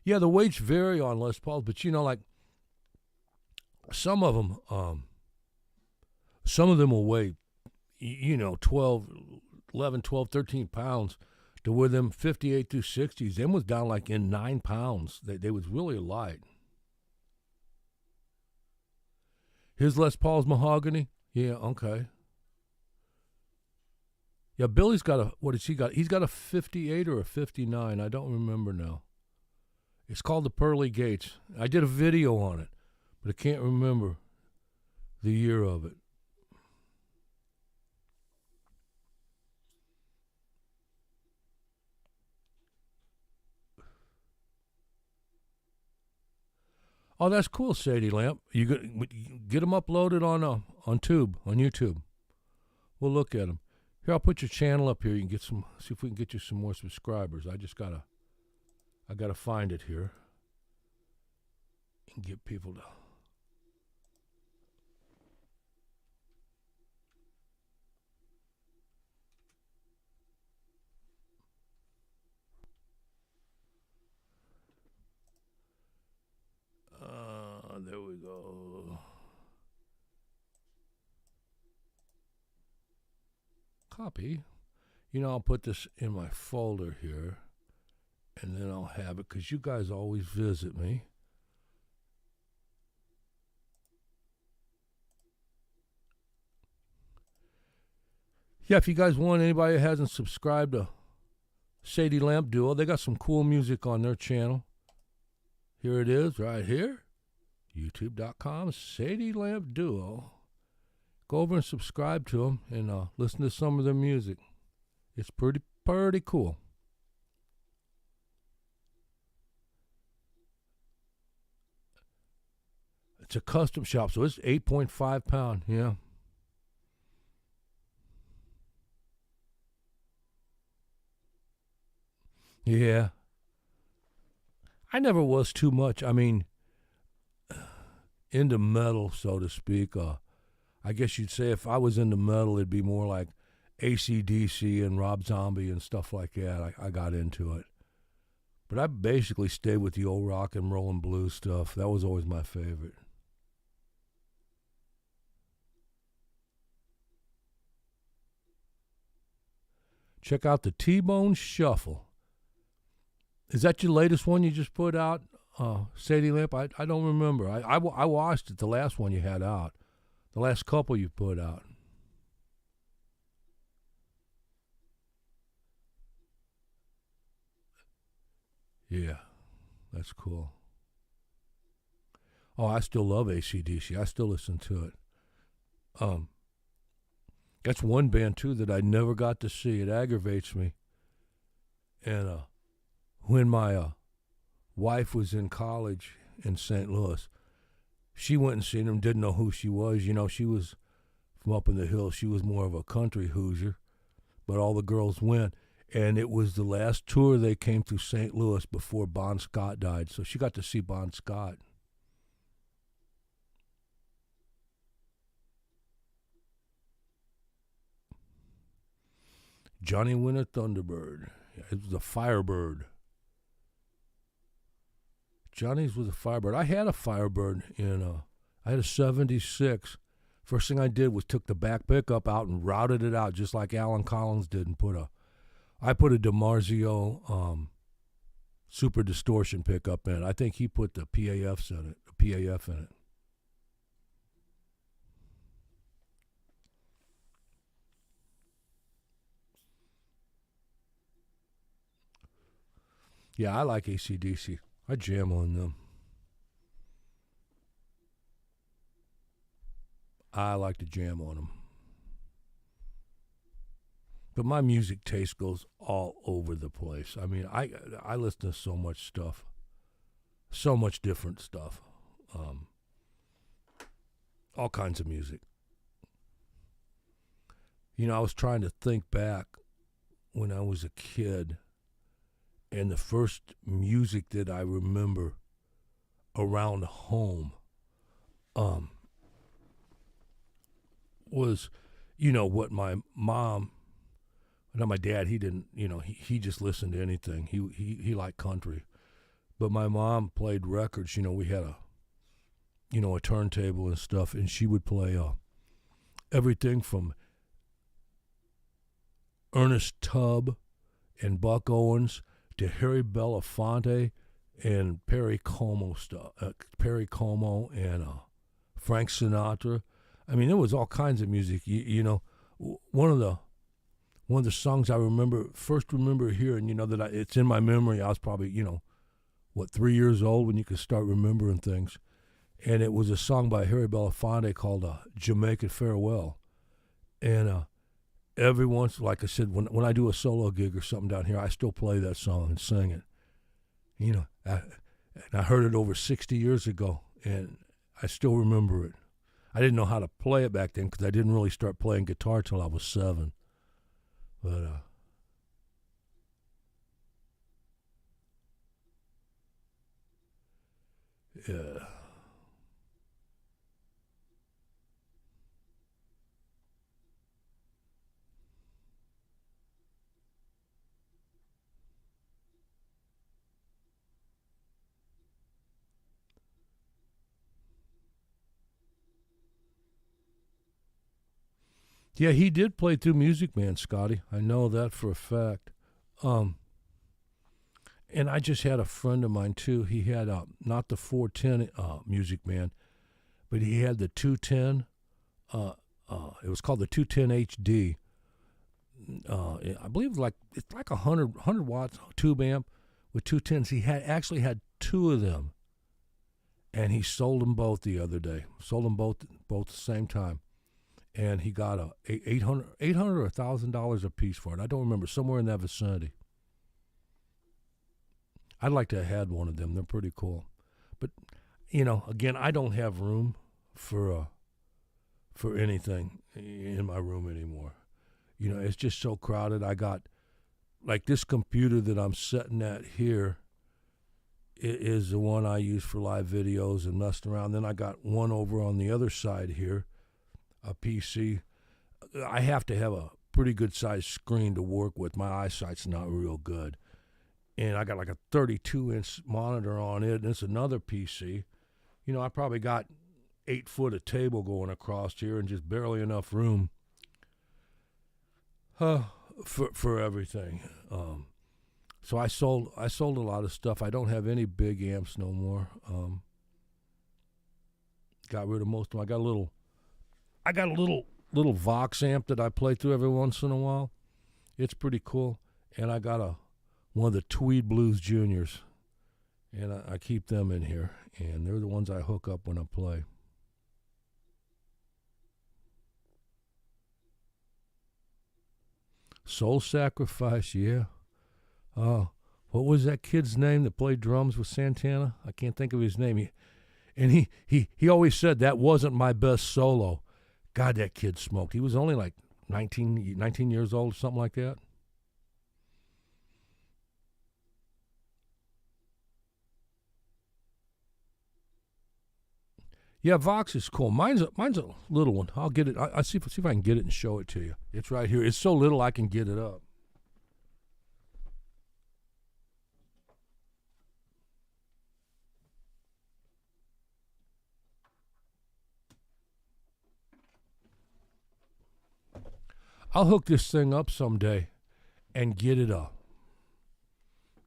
Yeah, the weights vary on Les Pauls, but you know, like some of them will weigh, you know, 11, 12, 13 pounds. To where them 58 through 60s, them was down like in 9 pounds. They was really light. His Les Paul's mahogany? Yeah, okay. Yeah, Billy's got a, what has he got? He's got a 58 or a 59. I don't remember now. It's called the Pearly Gates. I did a video on it, but I can't remember the year of it. Oh, that's cool, Sadie Lamp. You get them uploaded on YouTube. We'll look at them. Here, I'll put your channel up here. You can get some. See if we can get you some more subscribers. I gotta find it here and get people to. There we go. Copy. You know, I'll put this in my folder here, and then I'll have it, because you guys always visit me. Yeah, if you guys want, anybody that hasn't subscribed to Sadie Lamp Duo, they got some cool music on their channel. Here it is, right here. YouTube.com, Sadie Lamp Duo. Go over and subscribe to them and listen to some of their music. It's pretty cool. It's a custom shop, so it's 8.5 pound. Yeah. Yeah. I never was too much. I mean, into metal, so to speak. I guess you'd say if I was into metal, it'd be more like AC/DC and Rob Zombie and stuff like that. I got into it. But I basically stayed with the old rock and roll and blues stuff. That was always my favorite. Check out the T-Bone Shuffle. Is that your latest one you just put out, Sadie Lamp? I don't remember. I watched it, the last one you had out. The last couple you put out. Yeah, that's cool. Oh, I still love AC/DC. I still listen to it. Um, that's one band, too, that I never got to see. It aggravates me. And when my wife was in college in St. Louis, she went and seen them, didn't know who she was. You know, she was from up in the hills. She was more of a country Hoosier, but all the girls went. And it was the last tour they came through St. Louis before Bon Scott died. So she got to see Bon Scott. Johnny Winter Thunderbird. Yeah, it was a Firebird. Johnny's was a Firebird. I had a Firebird I had a 76. First thing I did was took the back pickup out and routed it out just like Alan Collins did and I put a DiMarzio super distortion pickup in it. I think he put the PAF in it. Yeah, I like AC/DC. I jam on them. I like to jam on them. But my music taste goes all over the place. I mean, I listen to so much stuff, so much different stuff, all kinds of music. You know, I was trying to think back when I was a kid, and the first music that I remember around home was, you know, what my mom. Now my dad, he didn't, you know, he just listened to anything. He liked country, but my mom played records. You know, we had a turntable and stuff, and she would play everything from Ernest Tubb and Buck Owens to Harry Belafonte and Perry Como stuff, Perry Como and Frank Sinatra. I mean, there was all kinds of music. You know, one of the songs I first remember hearing, you know, that it's in my memory. I was probably, 3 years old when you could start remembering things. And it was a song by Harry Belafonte called Jamaican Farewell. And every once, like I said, when I do a solo gig or something down here, I still play that song and sing it. You know, and I heard it over 60 years ago, and I still remember it. I didn't know how to play it back then because I didn't really start playing guitar till I was 7. But yeah. Yeah, he did play through Music Man, Scotty. I know that for a fact. Um, and I just had a friend of mine too. He had not the 410 Music Man, but he had the 210. It was called the 210 HD. I believe it's like 100 watts tube amp with 210s. He actually had 2 of them, and he sold them both the other day. Sold them both at the same time. And he got a $800 or $1,000 a piece for it. I don't remember, somewhere in that vicinity. I'd like to have had one of them. They're pretty cool. But, again, I don't have room for anything in my room anymore. It's just so crowded. I got, like, this computer that I'm sitting at here is the one I use for live videos and messing around. Then I got one over on the other side here, a PC. I have to have a pretty good sized screen to work with. My eyesight's not real good. And I got like a 32-inch monitor on it, and it's another PC. I probably got 8 foot of table going across here and just barely enough room. for everything. So I sold a lot of stuff. I don't have any big amps no more. Got rid of most of them. I got a little Vox amp that I play through every once in a while. It's pretty cool. And I got one of the Tweed Blues Juniors, and I keep them in here. And they're the ones I hook up when I play. Soul Sacrifice, yeah. What was that kid's name that played drums with Santana? I can't think of his name. He always said that wasn't my best solo. God, that kid smoked. He was only like 19 years old or something like that. Yeah, Vox is cool. Mine's a little one. I'll get it. I'll see if I can get it and show it to you. It's right here. It's so little I can get it up. I'll hook this thing up someday and get it up.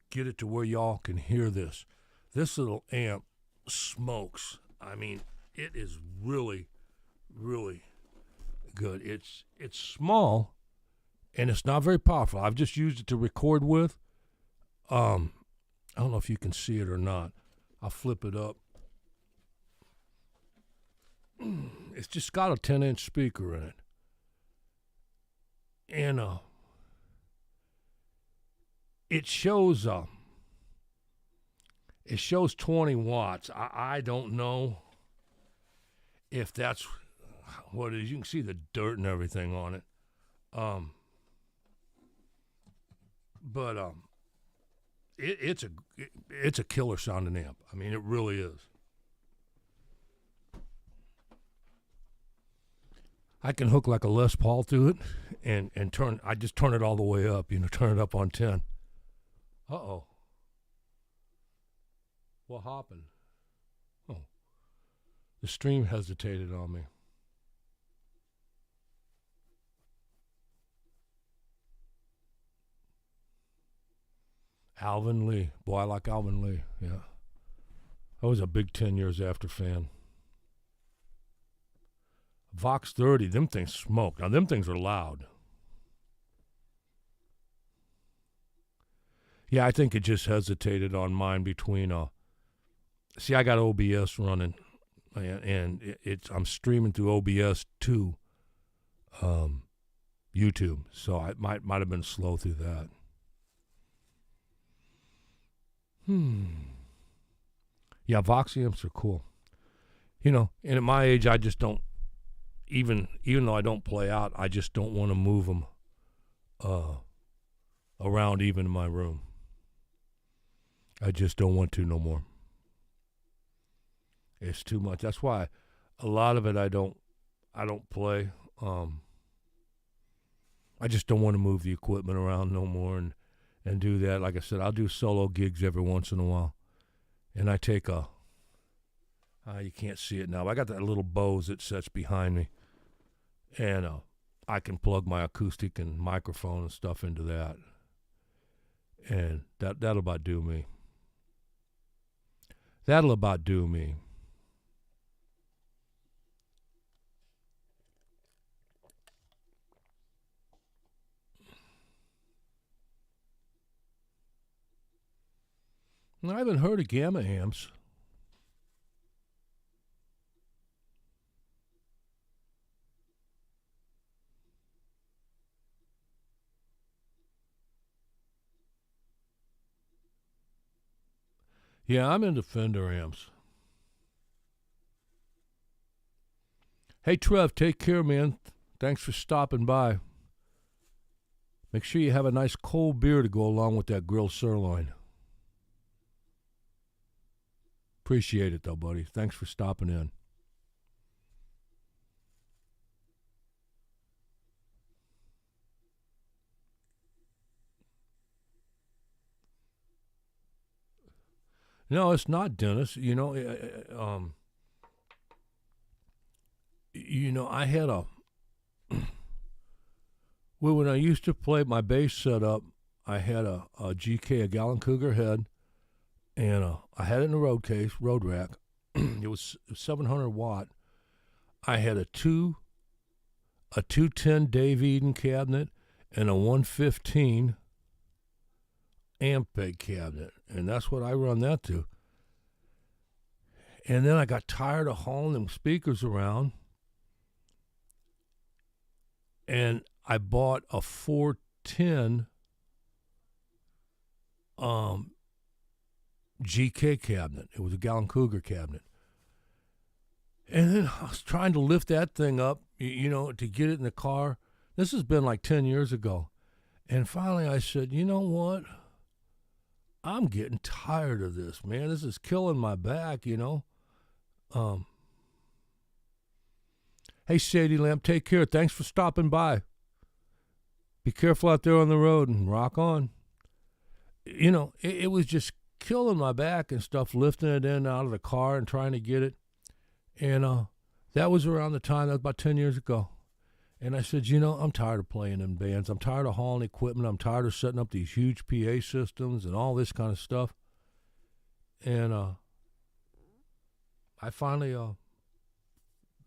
Get it to where y'all can hear this. This little amp smokes. I mean, it is really, really good. It's small, and it's not very powerful. I've just used it to record with. I don't know if you can see it or not. I'll flip it up. It's just got a 10-inch speaker in it. And it shows 20 watts. I don't know if that's what it is. You can see the dirt and everything on it. But it's a killer sounding amp. I mean, it really is. I can hook like a Les Paul to it and I just turn it all the way up, turn it up on 10. Uh-oh. What happened? Oh. The stream hesitated on me. Alvin Lee. Boy, I like Alvin Lee. Yeah. I was a big 10 Years After fan. Vox 30, them things smoke. Now, them things are loud. Yeah, I think it just hesitated on mine between, see, I got OBS running, and I'm streaming through OBS to YouTube, so it might have been slow through that. Yeah, Vox amps are cool. And at my age, I just don't, even though I don't play out, I just don't want to move them around even in my room. I just don't want to no more. It's too much. That's why a lot of it I don't play. I just don't want to move the equipment around no more and do that. Like I said, I'll do solo gigs every once in a while. And I take you can't see it now, but I got that little Bose that sits behind me. And I can plug my acoustic and microphone and stuff into that. And that'll about do me. That'll about do me. I haven't heard of Gamma amps. Yeah, I'm into Fender amps. Hey, Trev, take care, man. Thanks for stopping by. Make sure you have a nice cold beer to go along with that grilled sirloin. Appreciate it, though, buddy. Thanks for stopping in. No, it's not, Dennis. I had Well, when I used to play my bass setup, I had a GK, a Gallon Cougar head, and I had it in the road rack. It was 700 watt. I had a 210 Dave Eden cabinet and a 115 Ampeg cabinet, and that's what I run that to. And then I got tired of hauling them speakers around, and I bought a 410 GK cabinet. It was a Gallon Cougar cabinet. And then I was trying to lift that thing up, to get it in the car. This has been like 10 years ago. And finally I said, you know what? I'm getting tired of this, man. This is killing my back, Hey, Sadie Lamp, take care. Thanks for stopping by. Be careful out there on the road and rock on. It was just killing my back and stuff, lifting it in and out of the car and trying to get it. And that was around the time, that was about 10 years ago. And I said, I'm tired of playing in bands. I'm tired of hauling equipment. I'm tired of setting up these huge PA systems and all this kind of stuff. And I finally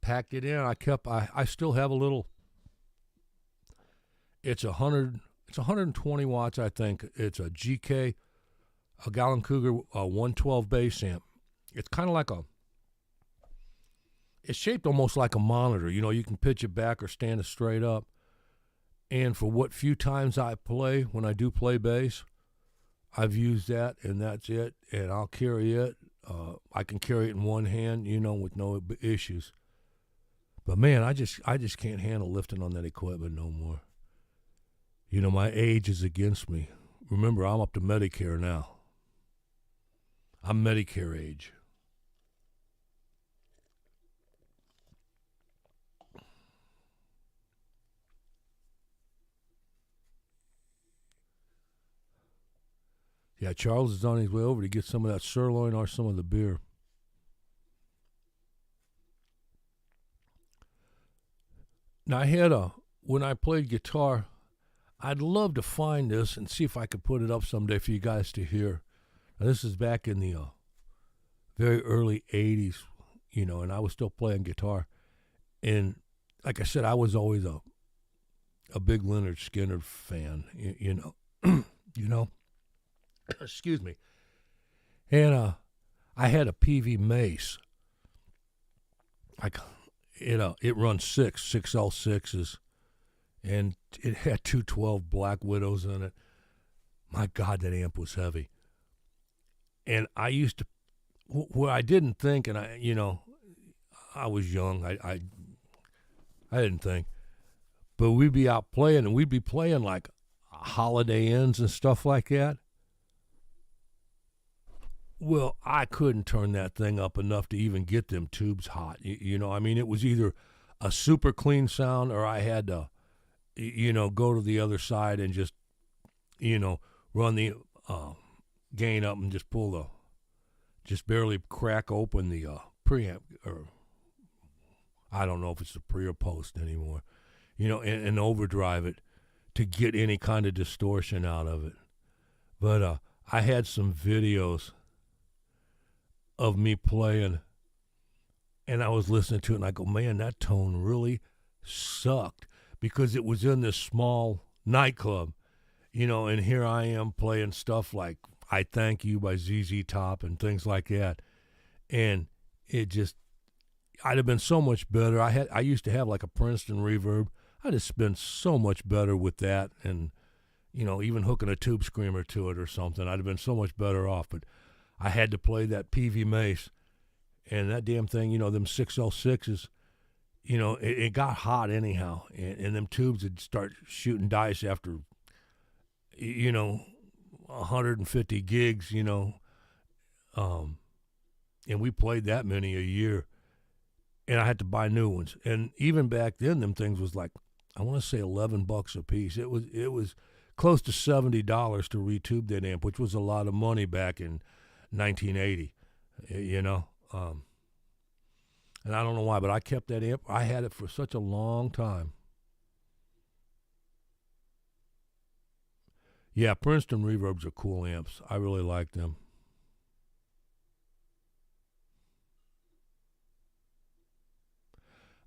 packed it in. I still have a little, it's 120 watts, I think. It's a GK, a Gallon Cougar 112 bass amp. It's kind of like it's shaped almost like a monitor. You can pitch it back or stand it straight up. And for what few times I play, when I do play bass, I've used that, and that's it. And I'll carry it. I can carry it in one hand, with no issues. But man, I just can't handle lifting on that equipment no more. My age is against me. Remember, I'm up to Medicare now. I'm Medicare age. Yeah, Charles is on his way over to get some of that sirloin or some of the beer. Now, when I played guitar, I'd love to find this and see if I could put it up someday for you guys to hear. Now, this is back in the very early 80s, and I was still playing guitar. And like I said, I was always a big Leonard Skinner fan, Excuse me. And I had a PV Mace. It runs 6L6s, and it had 212 Black Widows in it. My God, that amp was heavy. And I used to, where I didn't think, and I was young. I didn't think, but we'd be out playing, and we'd be playing like Holiday Inns and stuff like that. Well, I couldn't turn that thing up enough to even get them tubes hot. It was either a super clean sound, or I had to, go to the other side and just, run the gain up and just barely crack open the preamp, or I don't know if it's the pre or post anymore, and overdrive it to get any kind of distortion out of it. But I had some videos of me playing, and I was listening to it, and I go, man, that tone really sucked, because it was in this small nightclub, and here I am playing stuff like I Thank You by ZZ Top and things like that, and I'd have been so much better. I used to have like a Princeton reverb. I'd have been so much better with that, and even hooking a tube screamer to it or something, I'd have been so much better off. But I had to play that PV Mace, and that damn thing, them 6L6s, it got hot anyhow, and them tubes would start shooting dice after, 150 gigs, and we played that many a year, and I had to buy new ones. And even back then, them things was like, I want to say $11 a piece. It was close to $70 to retube that amp, which was a lot of money back in 1980, and I don't know why, but I kept that amp. I had it for such a long time. Yeah, Princeton reverbs are cool amps. I really like them.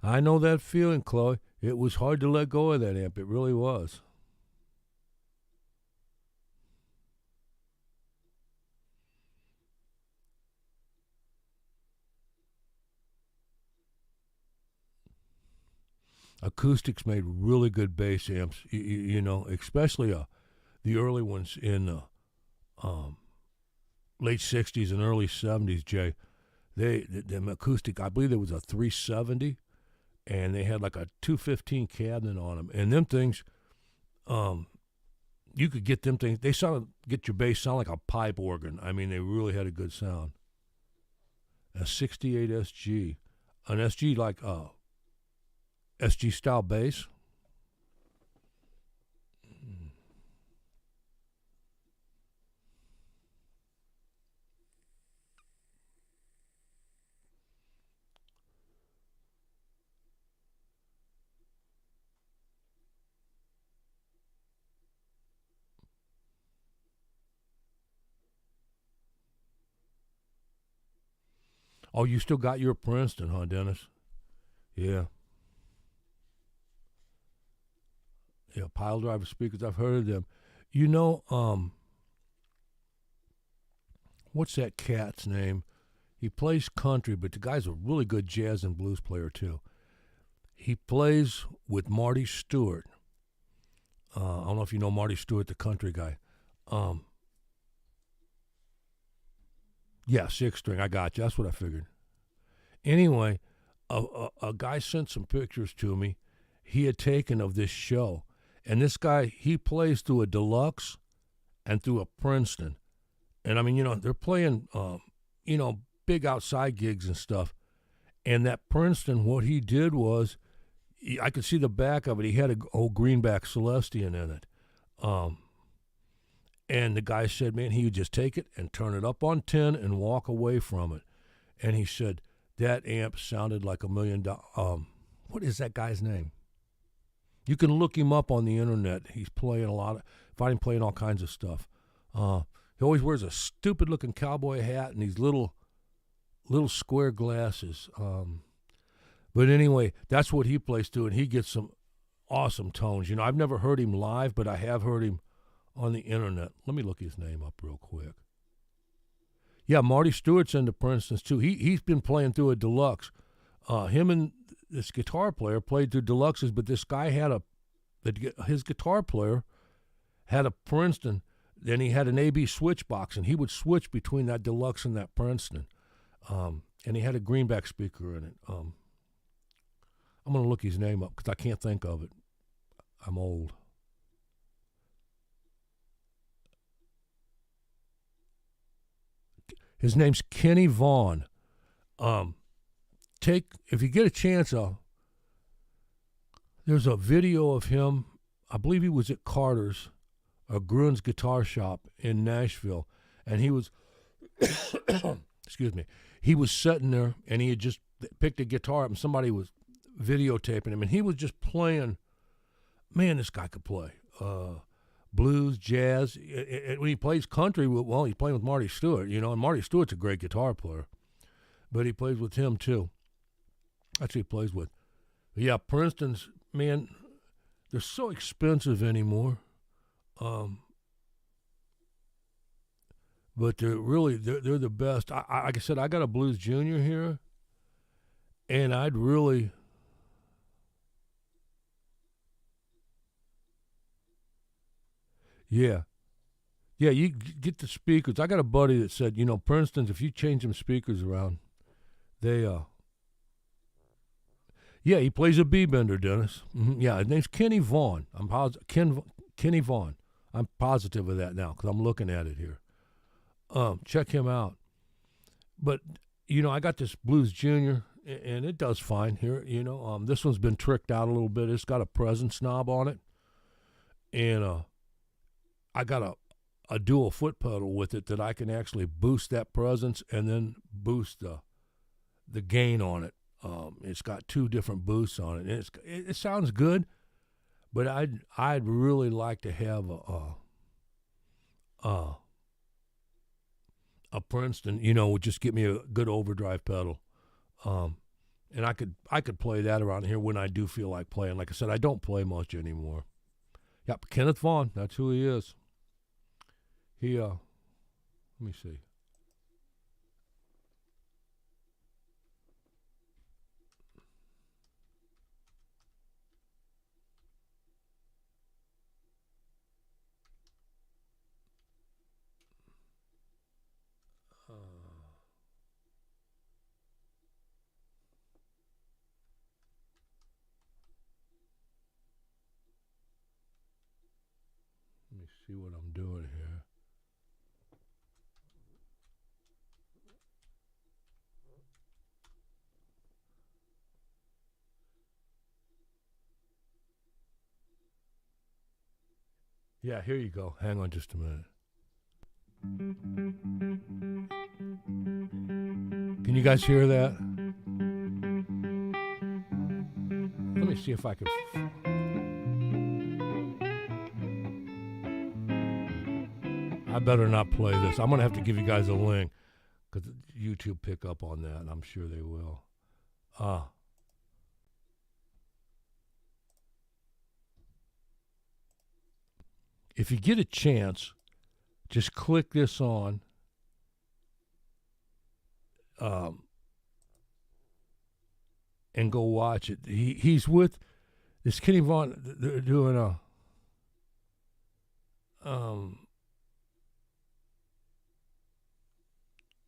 I know that feeling, Chloe. It was hard to let go of that amp. It really was. Acoustics made really good bass amps. You know, especially the early ones in the late '60s and early '70s. Jay, them acoustic. I believe there was a 370, and they had like a 215 cabinet on them. And them things, you could get them things. They get your bass sound like a pipe organ. I mean, they really had a good sound. A '68 SG, an SG like SG style bass. Oh, you still got your Princeton, huh, Dennis? Yeah. Yeah, pile driver speakers. I've heard of them. You know, what's that cat's name? He plays country, but the guy's a really good jazz and blues player too. He plays with Marty Stewart. I don't know if you know Marty Stewart, the country guy. Um, yeah, six string. I got you. That's what I figured. Anyway, a guy sent some pictures to me he had taken of this show. And this guy, he plays through a deluxe and through a Princeton. And I mean, you know, they're playing, big outside gigs and stuff. And that Princeton, what he did was, I could see the back of it. He had a old greenback Celestian in it. And the guy said, man, he would just take it and turn it up on 10 and walk away from it. And he said, that amp sounded like $1 million. What is that guy's name? You can look him up on the internet. He's playing find him playing all kinds of stuff. He always wears a stupid-looking cowboy hat and these little square glasses. But anyway, that's what he plays to, and he gets some awesome tones. You know, I've never heard him live, but I have heard him on the internet. Let me look his name up real quick. Yeah, Marty Stewart's into Princeton's too. He's been playing through a deluxe. Him and this guitar player played through deluxes, but this guy had his guitar player had a Princeton. Then he had an AB switch box, and he would switch between that deluxe and that Princeton. And he had a greenback speaker in it. I'm going to look his name up because I can't think of it. I'm old. His name's Kenny Vaughn. If you get a chance, there's a video of him. I believe he was at Carter's, Gruen's Guitar Shop in Nashville, and he was, excuse me, he was sitting there, and he had just picked a guitar up, and somebody was videotaping him, and he was just playing. Man, this guy could play blues, jazz. When he plays country, well, he's playing with Marty Stewart, you know, and Marty Stewart's a great guitar player, but he plays with him too. That's who he plays with. But yeah, Princeton's, man, they're so expensive anymore. But they're the best. Like I said, I got a Blues Junior here, and I'd really, yeah, you get the speakers. I got a buddy that said, you know, Princeton's, if you change them speakers around, they yeah, he plays a B-bender, Dennis. Mm-hmm. Yeah, his name's Kenny Vaughn. I'm positive. Kenny Vaughn. I'm positive of that now because I'm looking at it here. Check him out. But, you know, I got this Blues Junior, and it does fine here. You know, this one's been tricked out a little bit. It's got a presence knob on it. And I got a dual foot pedal with it that I can actually boost that presence and then boost the gain on it. It's got two different boosts on it. And it sounds good, but I'd really like to have uh, a Princeton, you know, would just get me a good overdrive pedal. And I could play that around here when I do feel like playing. Like I said, I don't play much anymore. Yep, Kenneth Vaughn, that's who he is. He let me see. Let me see what I'm doing here. Yeah, here you go. Hang on just a minute. Can you guys hear that? Let me see if I can. I better not play this. I'm going to have to give you guys a link because YouTube pick up on that, and I'm sure they will. If you get a chance, just click this on. And go watch it. He's with this Kenny Vaughn. They're doing a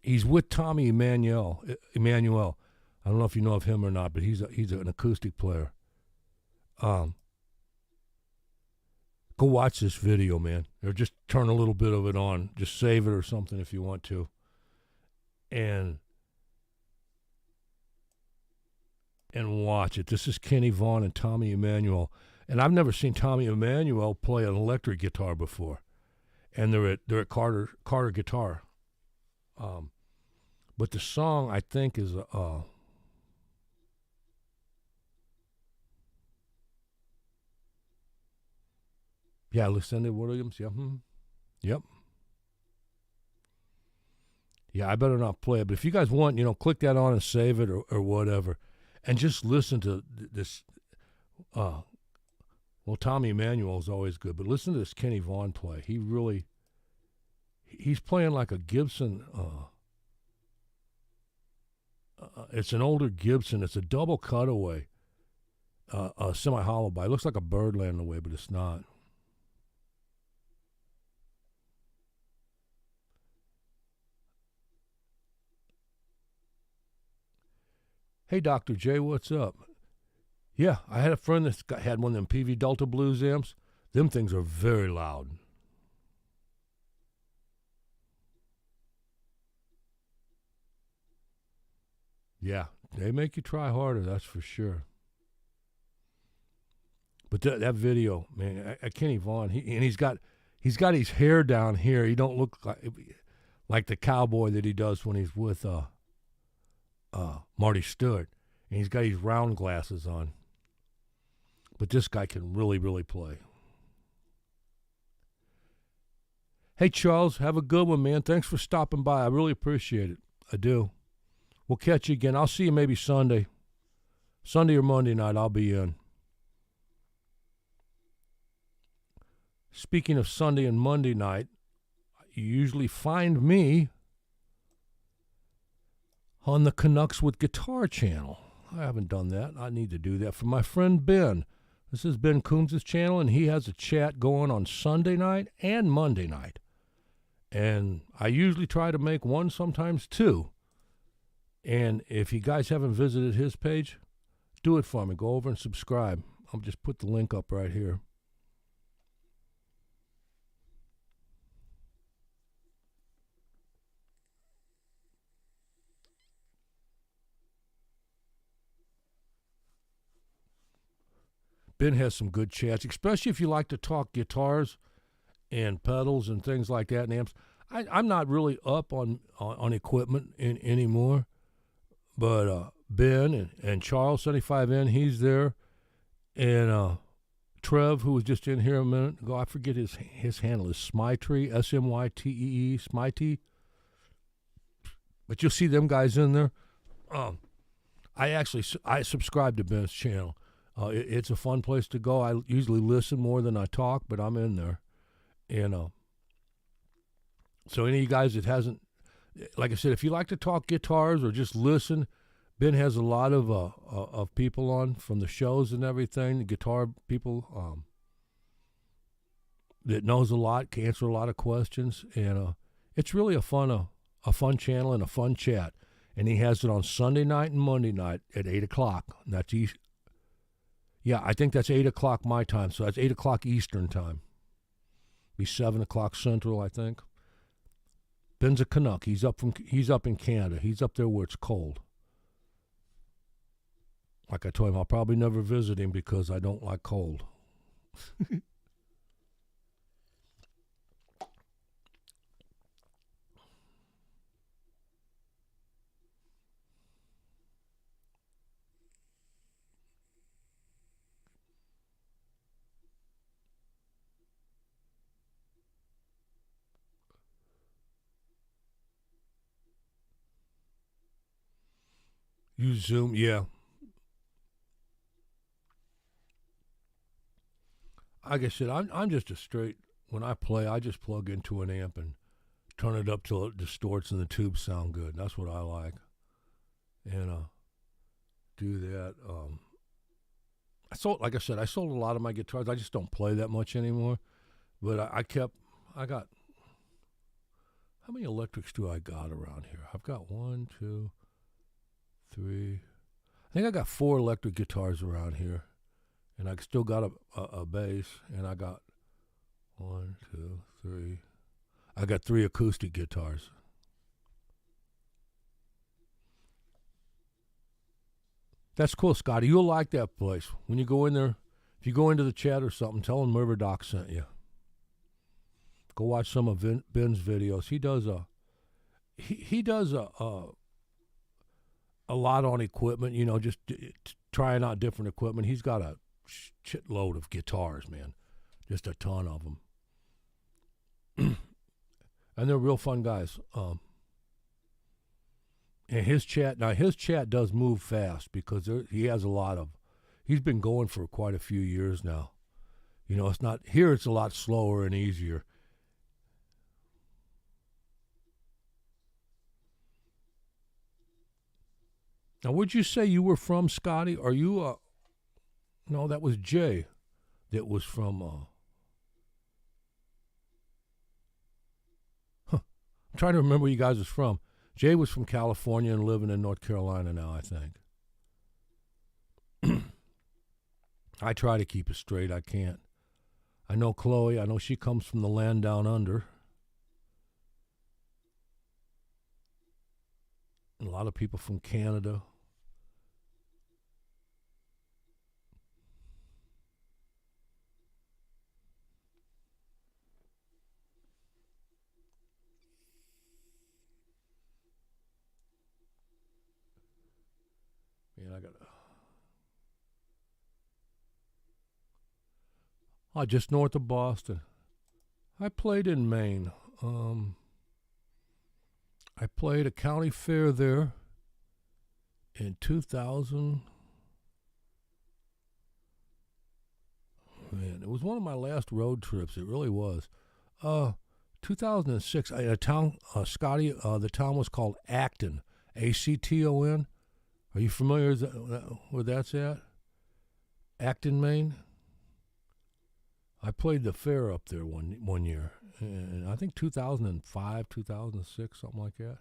he's with Tommy Emmanuel. I don't know if you know of him or not, but he's an acoustic player. Go watch this video, man. Or just turn a little bit of it on. Just save it or something if you want to. And watch it. This is Kenny Vaughn and Tommy Emmanuel. And I've never seen Tommy Emmanuel play an electric guitar before. And they're at Carter Guitar. But the song I think is yeah, Lucinda Williams. Yeah. Yep. Yeah, I better not play it. But if you guys want, you know, click that on and save it or whatever. And just listen to this. Well, Tommy Emmanuel is always good, but listen to this Kenny Vaughn play. He's playing like a Gibson. It's an older Gibson. It's a double cutaway, a semi-hollow body. It looks like a Birdland in a way, but it's not. Hey, Dr. J, what's up? Yeah, I had a friend that had one of them PV Delta Blues amps. Them things are very loud. Yeah, they make you try harder, that's for sure. But that video, man, Kenny Vaughn, he's got his hair down here. He don't look like the cowboy that he does when he's with Marty Stewart, and he's got his round glasses on. But this guy can really, really play. Hey, Charles, have a good one, man. Thanks for stopping by. I really appreciate it. I do. We'll catch you again. I'll see you maybe Sunday. Sunday or Monday night, I'll be in. Speaking of Sunday and Monday night, you usually find me on the Canucks with Guitar channel. I haven't done that. I need to do that for my friend Ben. This is Ben Coombs' channel, and he has a chat going on Sunday night and Monday night. And I usually try to make one, sometimes two. And if you guys haven't visited his page, do it for me. Go over and subscribe. I'll just put the link up right here. Ben has some good chats, especially if you like to talk guitars and pedals and things like that and amps. I'm not really up on equipment anymore, but Ben and Charles 75N, he's there, and Trev, who was just in here a minute ago, I forget his handle is Smytree, Smytee, Smytee. But you'll see them guys in there. I subscribe to Ben's channel. It's a fun place to go. I usually listen more than I talk, but I'm in there. And so any of you guys that hasn't, like I said, if you like to talk guitars or just listen, Ben has a lot of people on from the shows and everything, the guitar people that knows a lot, can answer a lot of questions, and it's really a fun channel and a fun chat. And he has it on Sunday night and Monday night at 8 o'clock. And that's yeah, I think that's 8 o'clock my time, so that's 8 o'clock Eastern time. Be 7 o'clock Central, I think. Ben's a Canuck. He's up in Canada. He's up there where it's cold. Like I told him, I'll probably never visit him because I don't like cold. You Zoom, yeah. Like I said, I'm just a straight, when I play, I just plug into an amp and turn it up till it distorts and the tubes sound good. That's what I like. And do that. Like I said, I sold a lot of my guitars. I just don't play that much anymore. But I got, how many electrics do I got around here? I've got 1, 2, 3. I think I got 4 electric guitars around here. And I still got a bass, and I got 1, 2, 3. I got 3 acoustic guitars. That's cool, Scotty. You'll like that place. When you go in there, if you go into the chat or something, tell him River Doc sent you. Go watch some of Ben's videos. He does a lot on equipment, just trying out different equipment. He's got a shitload of guitars, man. Just a ton of them. And they're real fun guys. And his chat does move fast because he has he's been going for quite a few years now. It's not, here it's a lot slower and easier. Now, would you say you were from, Scotty? Are you no, that was Jay that was from, I'm trying to remember where you guys was from. Jay was from California and living in North Carolina now, I think. I try to keep it straight. I can't. I know Chloe. I know she comes from the land down under. And a lot of people from Canada. Man, just north of Boston. I played in Maine. I played a county fair there in 2000. Man, it was one of my last road trips. It really was. 2006. A town, Scotty. The town was called Acton. Acton. Are you familiar where that's at? Acton, Maine. I played the fair up there one year, and I think 2005, 2006, something like that.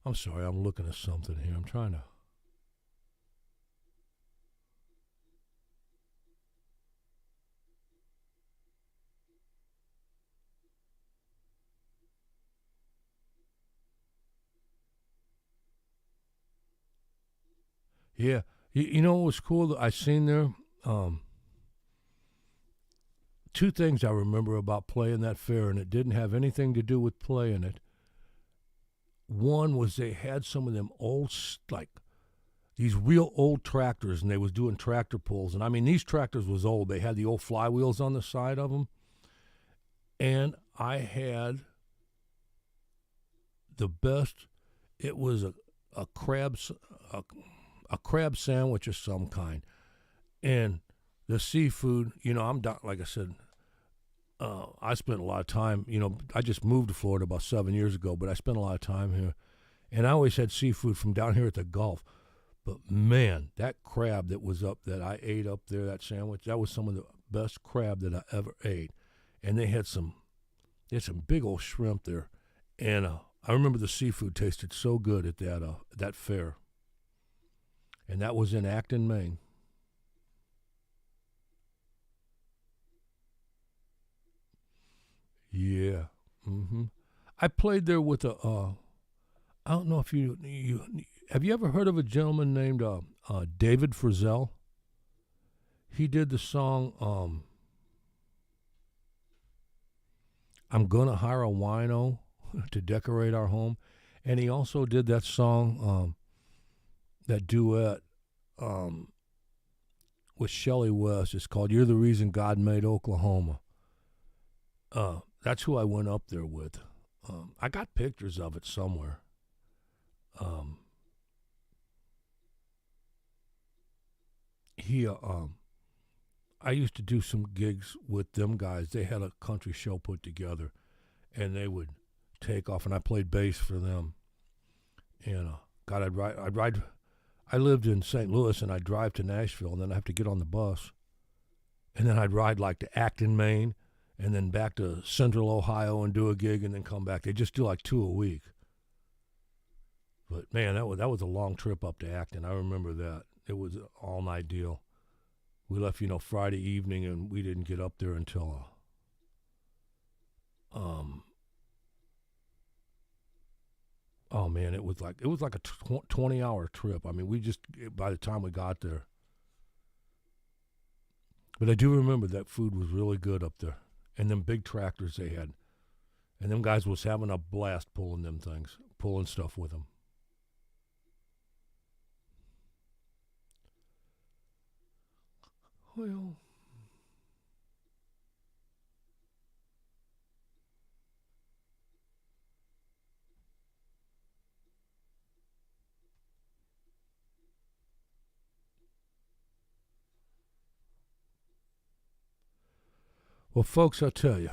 I'm sorry, I'm looking at something here. I'm trying to. Yeah. You know what was cool that I seen there? Um, Two things I remember about playing that fair, and it didn't have anything to do with playing it. One was they had some of them old, like these real old tractors, and they was doing tractor pulls. And I mean, these tractors was old. They had the old flywheels on the side of them. And I had the best. It was a crab a crab sandwich of some kind, and the seafood. You know, like I said. I spent a lot of time. You know, I just moved to Florida about 7 years ago, but I spent a lot of time here, and I always had seafood from down here at the Gulf. But man, that crab that was up that I ate up there, that sandwich, that was some of the best crab that I ever ate. And they had some big old shrimp there, and I remember the seafood tasted so good at that fair, and that was in Acton, Maine. Yeah. I played there with a. I don't know if you have you ever heard of a gentleman named David Frizzell? He did the song "I'm Gonna Hire a Wino to Decorate Our Home," and he also did that song, that duet with Shelley West. It's called "You're the Reason God Made Oklahoma." That's who I went up there with. I got pictures of it somewhere. Um, I used to do some gigs with them guys. They had a country show put together, and they would take off, and I played bass for them. And God, I'd ride. I lived in St. Louis, and I'd drive to Nashville, and then I'd have to get on the bus, and then I'd ride like to Acton, Maine, and then back to Central Ohio and do a gig, and then come back. They just do like 2 a week. But man, that was a long trip up to Acton. I remember that. It was an all night deal. We left, Friday evening, and we didn't get up there until oh man, it was like a 20-hour trip. I mean, we just by the time we got there. But I do remember that food was really good up there, and them big tractors they had, and them guys was having a blast pulling them things, pulling stuff with them. Well, folks, I'll tell you,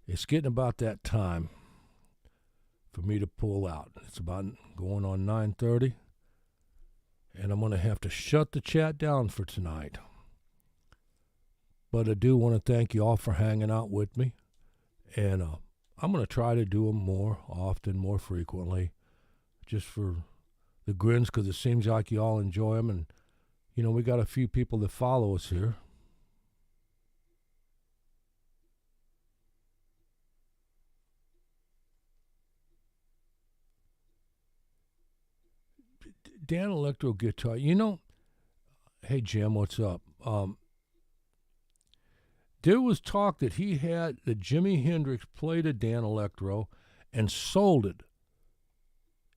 it's getting about that time for me to pull out. It's about going on 9:30, and I'm going to have to shut the chat down for tonight. But I do want to thank you all for hanging out with me, and I'm going to try to do them more often, more frequently, just for the grins, because it seems like you all enjoy them, and we got a few people that follow us here. Dan Electro Guitar, hey Jim, what's up? There was talk that Jimi Hendrix played a Dan Electro and sold it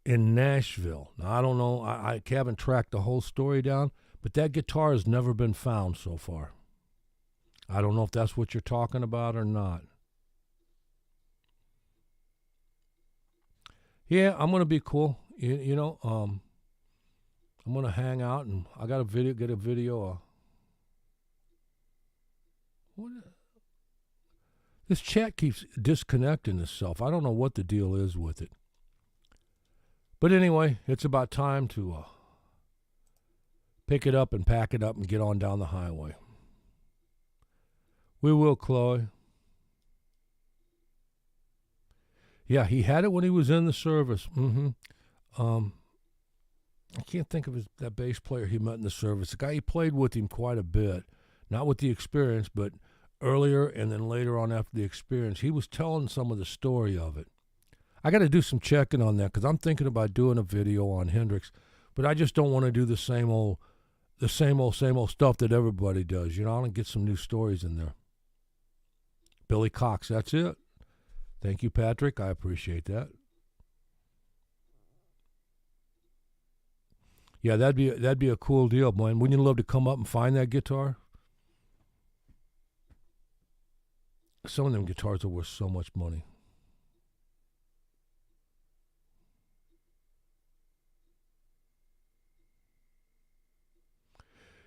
in Nashville. Now, I don't know, I haven't tracked the whole story down, but that guitar has never been found so far. I don't know if that's what you're talking about or not. Yeah, I'm gonna be cool. I'm gonna hang out, and I got get a video. What? This chat keeps disconnecting itself. I don't know what the deal is with it. But anyway, it's about time to pick it up and pack it up and get on down the highway. We will, Chloe. Yeah, he had it when he was in the service. I can't think of that bass player he met in the service. The guy he played with him quite a bit, not with the experience, but earlier and then later on after the experience. He was telling some of the story of it. I got to do some checking on that, because I'm thinking about doing a video on Hendrix But I just don't want to do the same old stuff that everybody does. You know, I want to get some new stories in there. Billy Cox, that's it. Thank you, Patrick. I appreciate that. Yeah, that'd be a cool deal, man. Wouldn't you love to come up and find that guitar? Some of them guitars are worth so much money.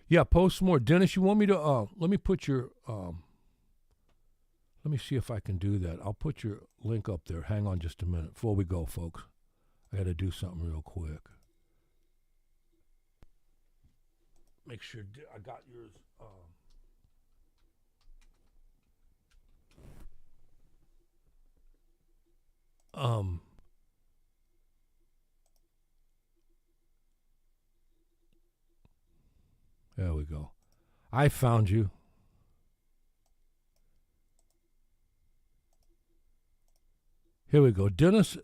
Yeah, post more. Dennis, you want me to let me put your let me see if I can do that. I'll put your link up there. Hang on just a minute before we go, folks. I got to do something real quick. Make sure I got yours. There we go. I found you. Here we go. Dennis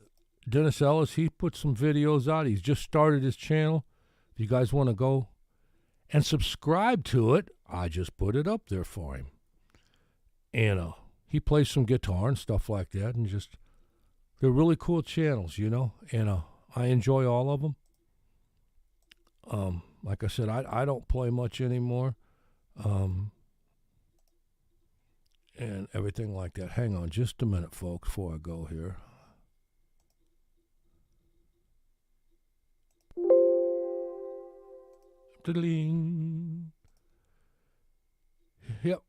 Ellis, he put some videos out. He's just started his channel. If you guys want to go and subscribe to it, I just put it up there for him. And he plays some guitar and stuff like that, and just they're really cool channels, you know. And I enjoy all of them. Like I said, I don't play much anymore, and everything like that. Hang on just a minute, folks, before I go here. Ding. Yep.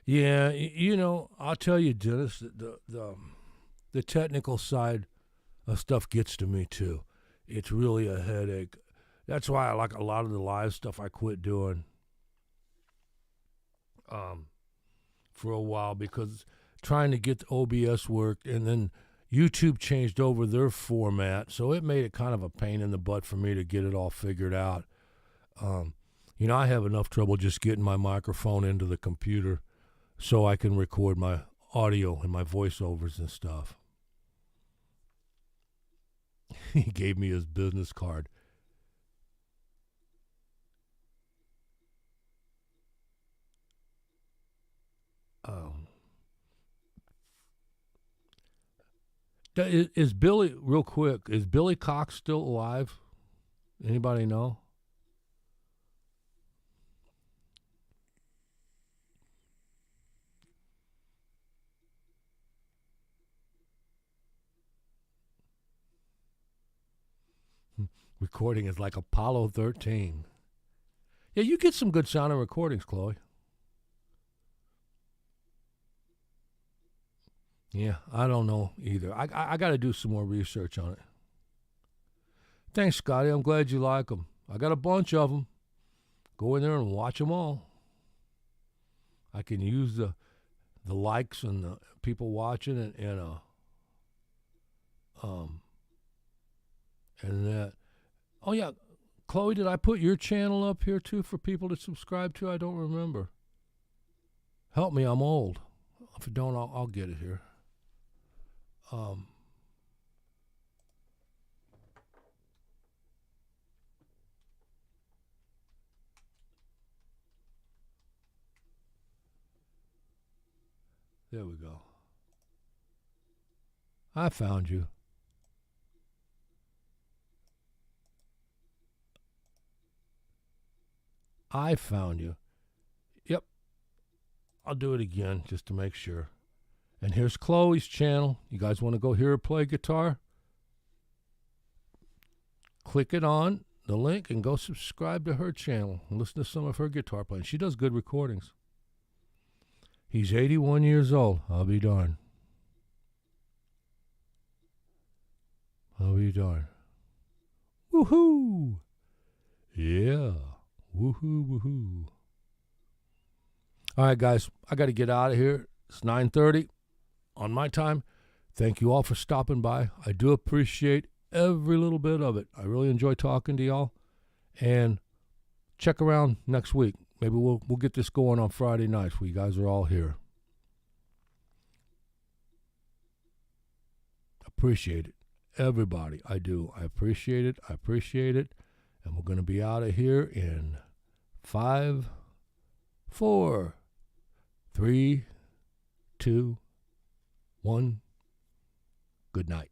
Yeah, you know, I'll tell you, Dennis, the technical side of stuff gets to me too. It's really a headache. That's why I like a lot of the live stuff I quit doing for a while, because trying to get the OBS worked, and then YouTube changed over their format, so it made it kind of a pain in the butt for me to get it all figured out. You know, I have enough trouble just getting my microphone into the computer so I can record my audio and my voiceovers and stuff. He gave me his business card. Is Billy, real quick, is Billy Cox still alive? Anybody know? Recording is like Apollo 13. Yeah, you get some good sounding recordings, Chloe. Yeah, I don't know either. I got to do some more research on it. Thanks, Scotty. I'm glad you like them. I got a bunch of them. Go in there and watch them all. I can use the likes and the people watching and that. Oh yeah, Chloe, did I put your channel up here too for people to subscribe to? I don't remember. Help me, I'm old. If you don't, I'll get it here. There we go. I found you. I found you. Yep. I'll do it again just to make sure. And here's Chloe's channel. You guys want to go hear her play guitar? Click it on the link and go subscribe to her channel and listen to some of her guitar playing. She does good recordings. He's 81 years old. I'll be darned. I'll be darned. Woohoo! Yeah. Woohoo, woohoo. All right, guys. I got to get out of here. It's 9:30 on my time. Thank you all for stopping by. I do appreciate every little bit of it. I really enjoy talking to y'all. And check around next week. Maybe we'll get this going on Friday nights where you guys are all here. Appreciate it. everybody. I do. I appreciate it. I appreciate it. And we're going to be out of here in 5, 4, 3, 2, 1. Good night.